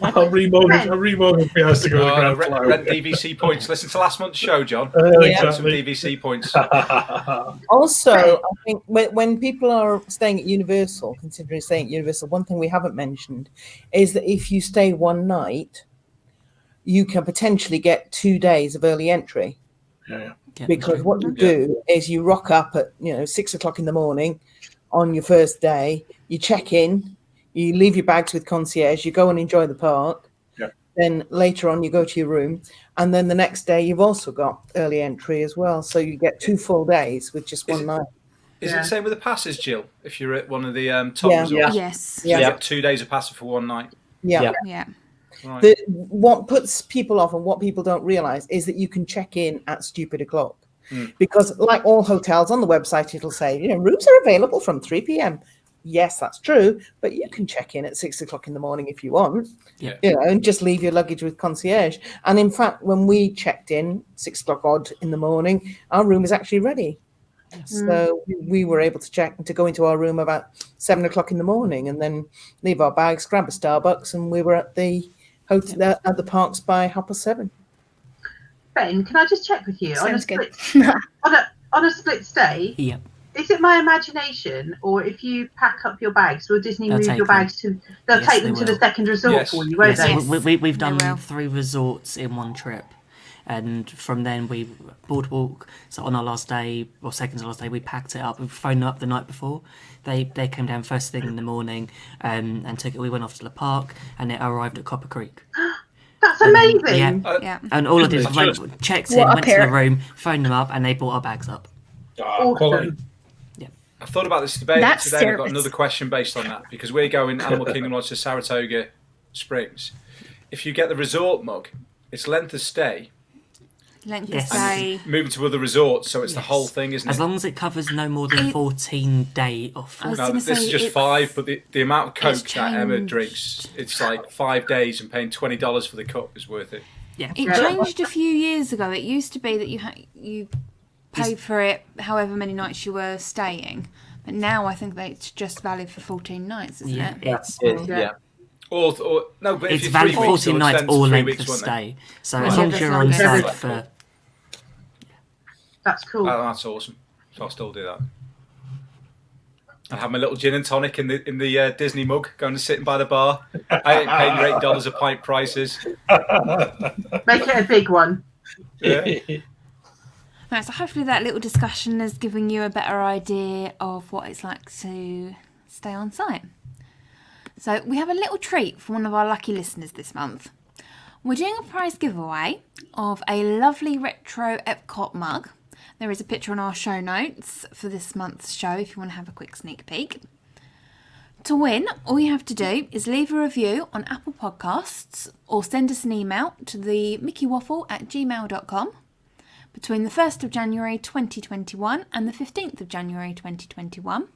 I'll remortgage if he has to go to the Grand rent Floridian. DVC points. Listen to last month's show, John. Yeah. Get some Exactly. DVC points. Also, I think when people are staying at Universal, considering staying at Universal, one thing we haven't mentioned is that if you stay one night, you can potentially get 2 days of early entry. Yeah. Yeah, Because what you do is you rock up at 6 o'clock in the morning on your first day, you check in, you leave your bags with concierge, you go and enjoy the park. Yeah. Then later on you go to your room, and then the next day you've also got early entry as well. So you get 2 full days with just one night. Is it Yeah. the same with the passes, Jill? If you're at one of the top Yeah. resorts, Yes. you Yeah. get 2 days of passes for one night. Yeah. Yeah. Yeah. Right. What puts people off and what people don't realize is that you can check in at stupid o'clock. Because like all hotels on the website, it'll say, rooms are available from 3 p.m. Yes, that's true, but you can check in at 6 o'clock in the morning if you want, Yeah. and just leave your luggage with concierge. And in fact, when we checked in 6 o'clock odd in the morning, our room was actually ready. So we were able to check to go into our room about 7 o'clock in the morning, and then leave our bags, grab a Starbucks, and we were at the hotel at the parks by 7:30. Ben, can I just check with you Sounds good. on a split stay? Yep. Is it my imagination, or if you pack up your bags, will Disney They'll move take your them. bags to? They'll Yes, take they them to the will. second resort Yes. for you, won't Yes, they? we've done They will. 3 resorts in one trip, and from then we boardwalk. So on our last day or second to last day, we packed it up. We phoned them up the night before. They came down first thing in the morning, and took it. We went off to the park, and it arrived at Copper Creek. That's And then- amazing. yeah, Yeah. and all I did It's was just- checked What in, a went to the pair. room, phoned them up, and they brought our bags up. Quality. I've thought about this debate That's today. And I've got service. another question based on that because we're going Animal Kingdom Lodge to Saratoga Springs. If you get the resort mug, it's length of stay, Length Yes. of stay. moving to other resorts, so it's the Yes. whole thing, isn't As it? long as it covers no more than It- 14 day or I 14. was No, gonna this is say just it's- 5, but the amount of it's Coke that Emma changed. drinks, it's like 5 days, and paying $20 for the cup is worth it. Yeah. It changed a few years ago. It used to be that you paid for it however many nights you were staying, but now I think that it's just valid for 14 nights, isn't Yeah, it? it's Yeah. Or no, but if it's you're valid 3 for weeks, 14 they'll nights extend to or 3 length weeks, of won't they? stay. So Right. as long as you're on Very site cool. for That's cool. That's awesome. So I'll still do that. I'll have my little gin and tonic in the Disney mug, going to sitting by the bar. I ain't paying your $8 a pint prices. Make it a big one. Yeah. Right, so hopefully that little discussion has given you a better idea of what it's like to stay on site. So we have a little treat for one of our lucky listeners this month. We're doing a prize giveaway of a lovely retro Epcot mug. There is a picture on our show notes for this month's show if you want to have a quick sneak peek. To win, all you have to do is leave a review on Apple Podcasts or send us an email to the mickeywaffle@gmail.com between the 1st of January 2021 and the 15th of January 2021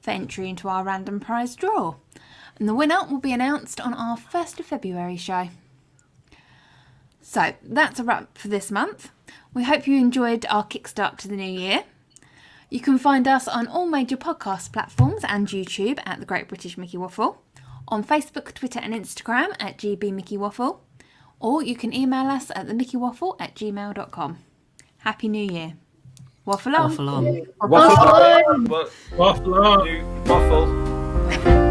for entry into our random prize draw. And the winner will be announced on our 1st of February show. So that's a wrap for this month. We hope you enjoyed our kickstart to the new year. You can find us on all major podcast platforms and YouTube at The Great British Mickey Waffle, on Facebook, Twitter and Instagram at GB Mickey Waffle, or you can email us at themickeywaffle@gmail.com. Happy New Year. Waffle on. waffle on. Waffle. Well, Waffle on. Waffle.